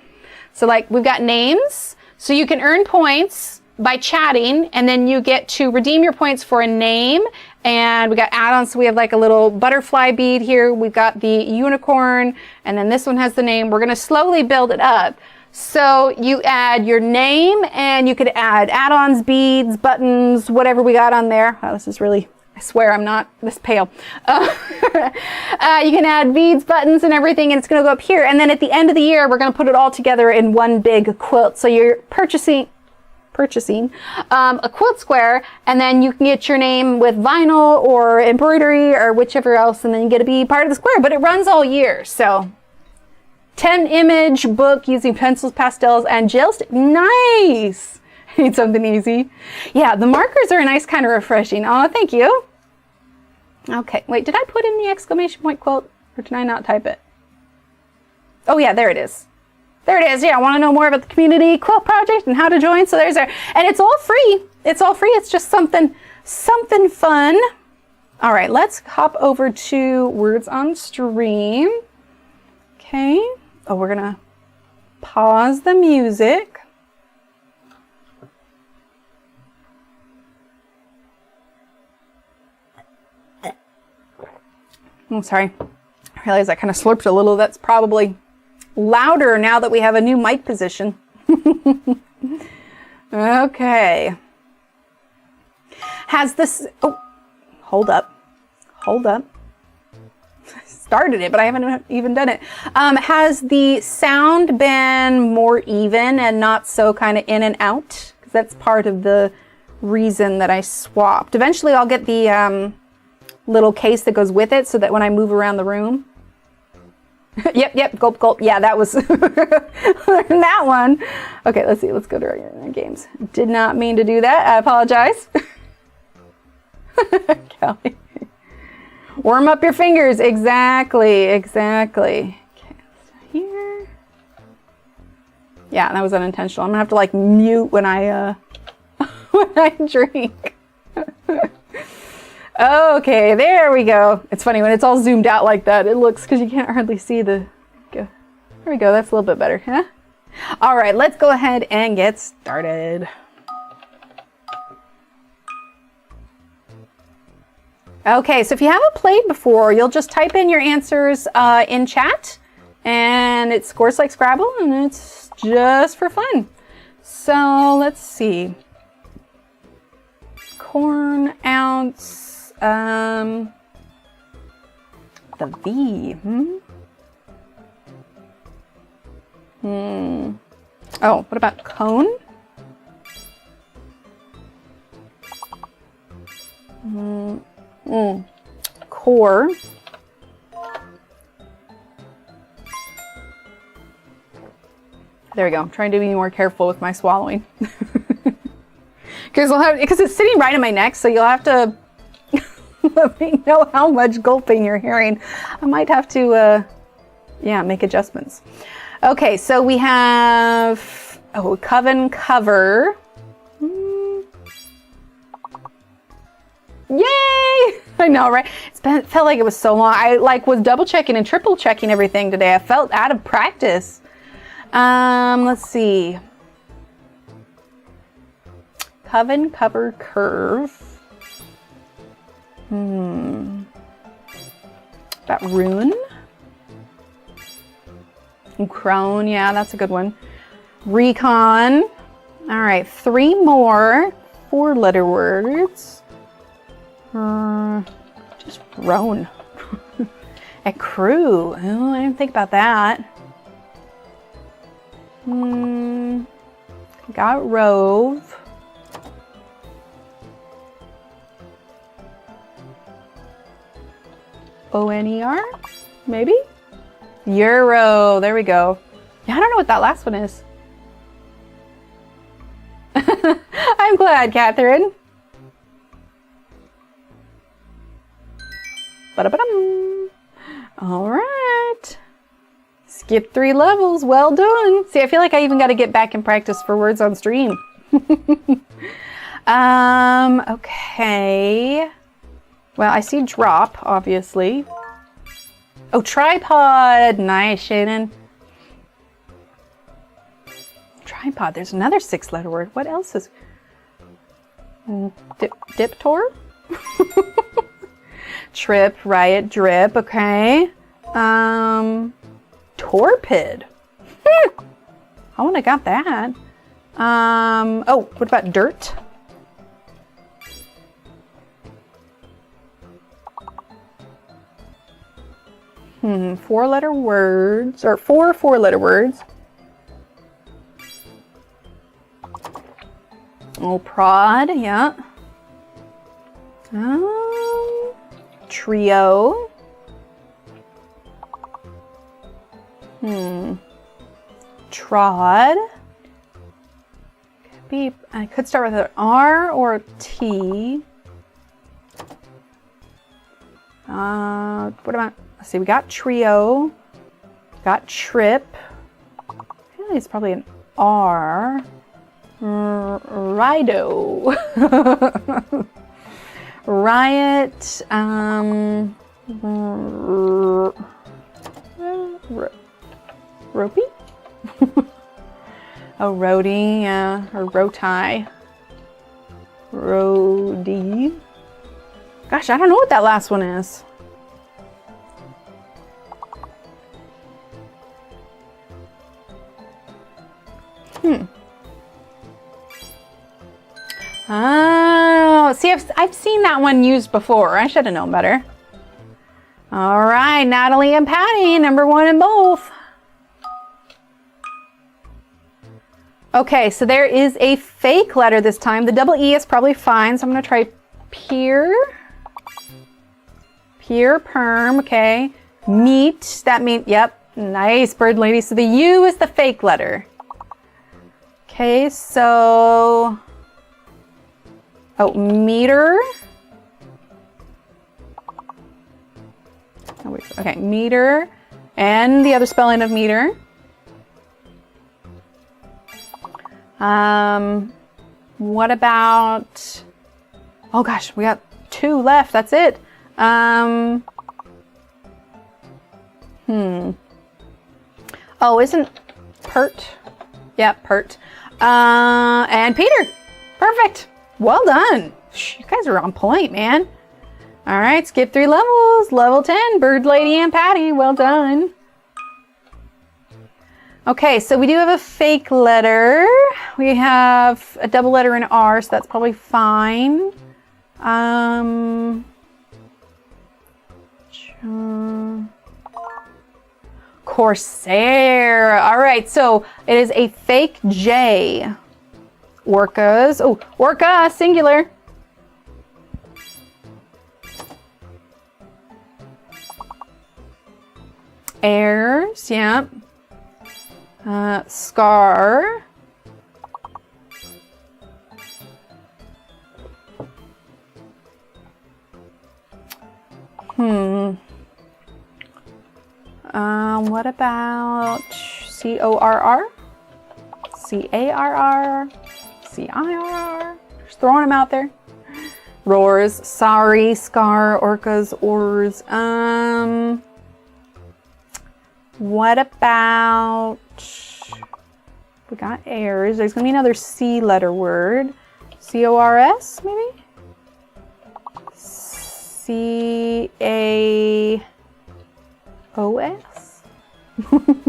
So like we've got names. So you can earn points by chatting, and then you get to redeem your points for a name. And we got add-ons, so we have like a little butterfly bead here. We've got the unicorn, and then this one has the name. We're gonna slowly build it up. So you add your name, and you could add add-ons, beads, buttons, whatever we got on there. Wow, this is really, I swear I'm not this pale. You can add beads, buttons, and everything, and it's gonna go up here. And then at the end of the year, we're gonna put it all together in one big quilt. So you're purchasing a quilt square, and then you can get your name with vinyl or embroidery or whichever else, and then you get to be part of the square. But it runs all year, so 10 image book using pencils, pastels, and gel stick. Nice. Need something easy. Yeah, the markers are nice, kind of refreshing. Oh, thank you. Okay, wait, did I put in the exclamation point quilt, or did I not type it? Oh yeah, there it is. There it is. Yeah, I want to know more about the community quilt project and how to join. So there's there, and it's all free. It's all free. It's just something fun. All right, let's hop over to Words on Stream. Okay. Oh, we're gonna pause the music. Oh, sorry. I realized I kind of slurped a little. That's probably louder now that we have a new mic position. Okay. Has this, oh, hold up. Started it, but I haven't even done it. Has the sound been more even and not so kind of in and out? Because that's part of the reason that I swapped. Eventually I'll get the little case that goes with it so that when I move around the room. Yep, gulp. Yeah, that was that one. Okay, let's see. Let's go to our games. Did not mean to do that. I apologize. Kelly. Warm up your fingers. Exactly. Okay, here. Yeah, that was unintentional. I'm gonna have to like mute when I when I drink. Okay, there we go. It's funny when it's all zoomed out like that. It looks, because you can't hardly see the. Go. There we go. That's a little bit better, huh? All right, let's go ahead and get started. Okay, so if you haven't played before, you'll just type in your answers in chat, and it scores like Scrabble, and it's just for fun. So let's see. Corn ounce. The V. Oh, what about cone? Core. There we go. I'm trying to be more careful with my swallowing. Because it's sitting right in my neck, so you'll have to let me know how much gulping you're hearing. I might have to, yeah, make adjustments. Okay, so we have, coven cover. Yay! I know, right? It felt like it was so long. I was double checking and triple checking everything today. I felt out of practice. Let's see. Coven cover curve. That rune. Crone, yeah, that's a good one. Recon. All right, 3 more 4-letter words. Just roan. Accrue. Oh, I didn't think about that. Got rove. ONER, maybe? Euro, there we go. Yeah, I don't know what that last one is. I'm glad, Catherine. Ba-da-ba-dum. All right. Skip 3 levels, well done. See, I feel like I even got to get back and practice for Words on Stream. Okay. Well, I see drop, obviously. Oh, tripod. Nice, Shannon. Tripod. There's another 6-letter word. What else is... Diptor? Trip, riot, drip, okay. Torpid. I wouldn't have got that. Oh, what about dirt? Four-letter words, or four-letter words. Oh, prod, yeah. Trio. Trod. I could start with an R or a T. What about, let's see, we got trio, got trip. I feel like it's probably an R. Rido. Riot. Ropey? Oh, roadie, yeah, or roti. Roadie. Gosh, I don't know what that last one is. Oh, see, I've seen that one used before. I should have known better. All right, Natalie and Patty, number one in both. Okay, so there is a fake letter this time. The double E is probably fine, so I'm going to try peer. Peer, perm, okay. Meet, that means, yep, nice, bird lady. So the U is the fake letter. Okay, so, oh, meter. Oh, wait, okay, meter, and the other spelling of meter. What about, oh gosh, we got two left, that's it. Oh, isn't pert? Yeah, pert. And Peter, perfect. Well done. You guys are on point, man. All right, skip 3 levels. Level 10, Bird Lady and Patty, well done. Okay, so we do have a fake letter. We have a double letter in R, so that's probably fine. Corsair. All right, so it is a fake J. Orcas. Oh, orca, singular. Airs, yeah. Scar. What about C-O-R-R? C-A-R-R? C-I-R-R? Just throwing them out there. Roars, sorry, scar, orcas, oars. What about, we got airs. There's gonna be another C letter word. C-O-R-S, maybe? C-A-O-S?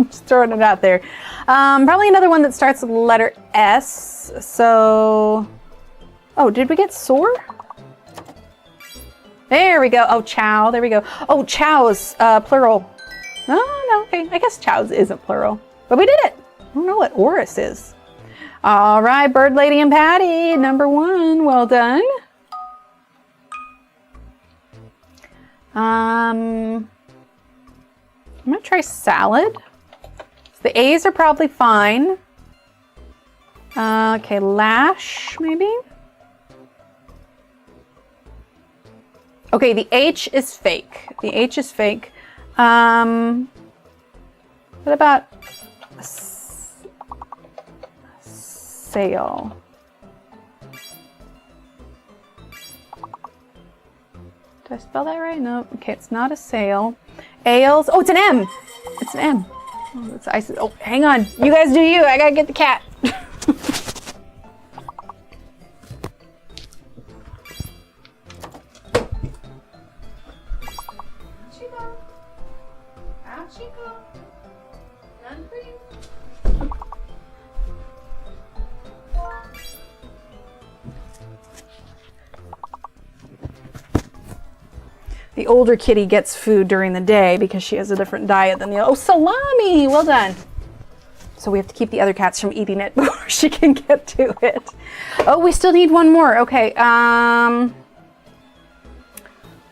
Just throwing it out there. Probably another one that starts with the letter S. So, oh, did we get soar? There we go. Oh, chow. There we go. Oh, chows, plural. Oh, no, okay. I guess chows isn't plural, but we did it. I don't know what Oris is. All right, Bird Lady and Patty, number 1. Well done. I'm gonna try salad. So the A's are probably fine. Okay, lash, maybe. Okay, the H is fake. The H is fake. What about sail? Did I spell that right? No. Okay, it's not a sail. Ales. Oh, it's an M. It's an M. Oh, it's ice. Oh, hang on. You guys do you. I gotta get the cat. The older kitty gets food during the day because she has a different diet than the other. Oh, salami! Well done. So we have to keep the other cats from eating it before she can get to it. Oh, we still need one more. Okay.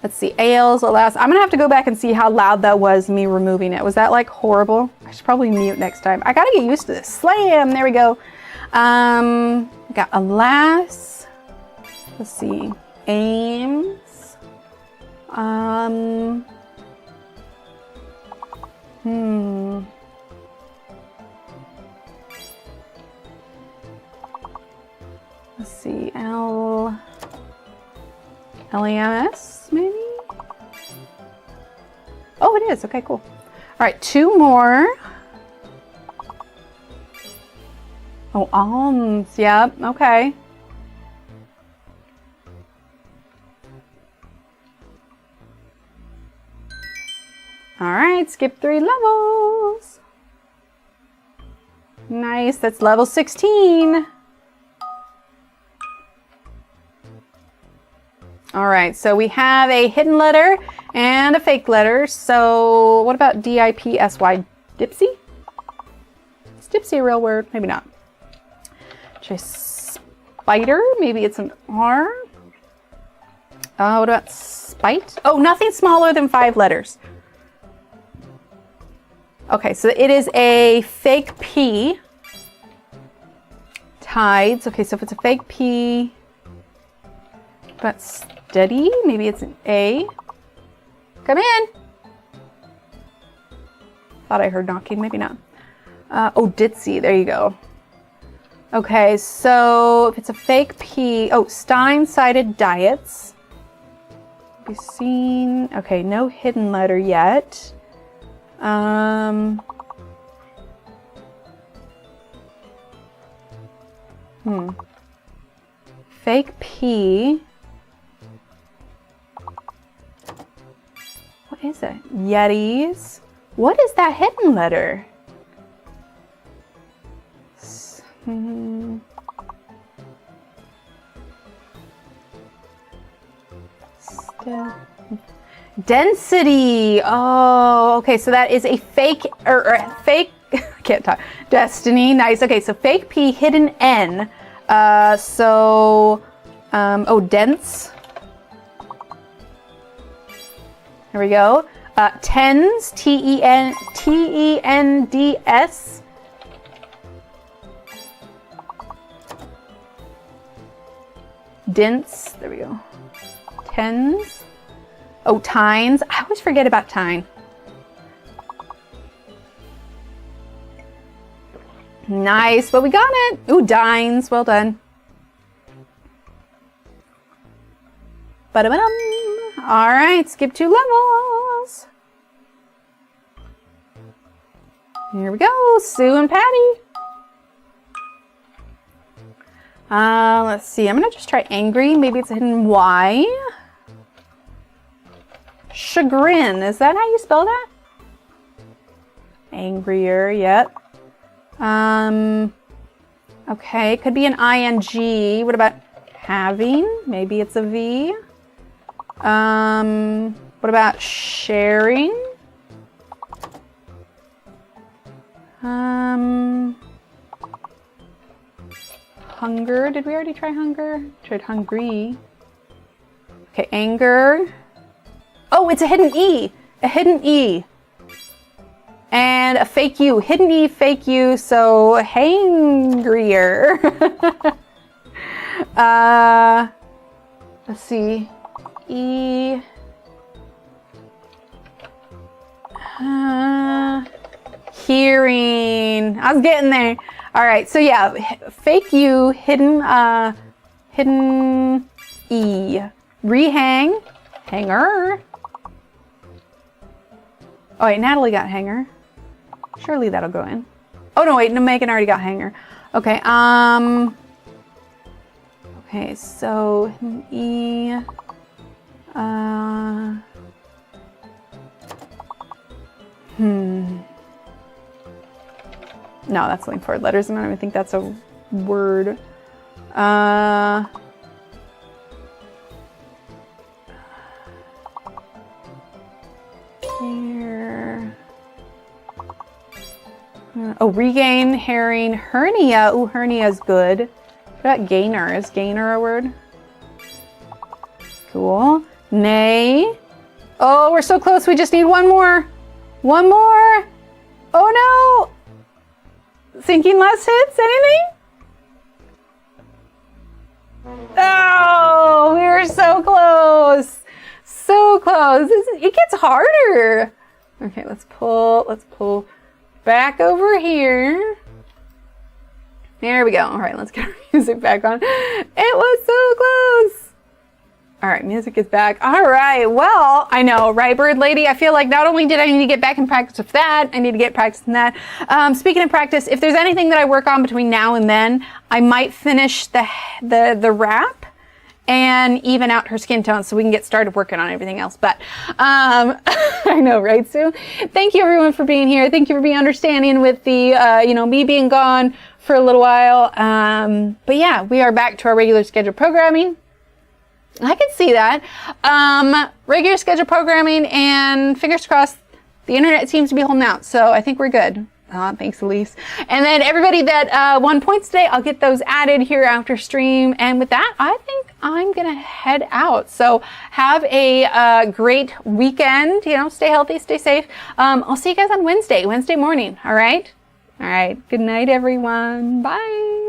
Let's see. Ales, alas. I'm gonna have to go back and see how loud that was, me removing it. Was that like horrible? I should probably mute next time. I gotta get used to this. Slam! There we go. Got alas. Let's see. Ames. Let's see, LEMS maybe? Oh, it is. Okay, cool. All right, two more. Oh, alms. Yep. Okay. All right, skip 3 levels. Nice, that's level 16. All right, so we have a hidden letter and a fake letter. So what about DIPSY? Dipsy? Is Dipsy a real word? Maybe not. Try spider, maybe it's an R. What about spite? Oh, nothing smaller than 5 letters. Okay, so it is a fake P. Tides. Okay, so if it's a fake P, but steady, maybe it's an A. Come in. Thought I heard knocking, maybe not. Oh, ditzy, there you go. Okay, so if it's a fake P, oh, Stein-sided diets. Be seen. Okay, no hidden letter yet. Fake P. What is it? Yetis. What is that hidden letter? Density. Oh, okay. So that is a fake or fake. I can't talk. Destiny. Nice. Okay. So fake P, hidden N. Oh, dense. There we go. Tens. TENDS. Dense. There we go. Tens. Oh, tines. I always forget about tine. Nice, but we got it. Ooh, dines. Well done. Ba-da-ba-dum. All right, skip 2 levels. Here we go. Sue and Patty. Let's see. I'm going to just try angry. Maybe it's a hidden Y. Chagrin, is that how you spell that? Angrier, yep. Okay, could be an ING. What about having? Maybe it's a V. What about sharing? Hunger, did we already try hunger? Tried hungry. Okay, anger. Oh, it's a hidden E. A hidden E. And a fake U. Hidden E, fake U, so hangrier. Let's see. E. Hearing. I was getting there. All right, so yeah, fake U, hidden E. Rehang. Hanger. Oh wait, Natalie got hanger. Surely that'll go in. Oh no, wait, no, Megan already got hanger. Okay, okay, so E, No, that's only 4 letters. I don't even think that's a word. Here. Oh, regain, herring, hernia. Ooh, hernia is good. What about gainer? Is gainer a word? Cool. Nay. Oh, we're so close. We just need one more. One more. Oh no. Thinking last hits. Anything? Oh, we were so close. So close. It gets harder. Okay, let's pull back over here. There we go. All right, let's get our music back on. It was so close. All right, music is back. All right, well, I know, right, Bird Lady? I feel like not only did I need to get back in practice with that, I need to get practice in that. Speaking of practice, if there's anything that I work on between now and then, I might finish the wrap and even out her skin tone so we can get started working on everything else. But I know, right, Sue? Thank you, everyone, for being here. Thank you for being understanding with the, me being gone for a little while. But yeah, we are back to our regular scheduled programming. I can see that. Regular scheduled programming, and fingers crossed, the internet seems to be holding out. So I think we're good. Thanks, Elise. And then everybody that won points today, I'll get those added here after stream. And with that, I think I'm going to head out. So have a great weekend. Stay healthy, stay safe. I'll see you guys on Wednesday morning. All right? All right. Good night, everyone. Bye.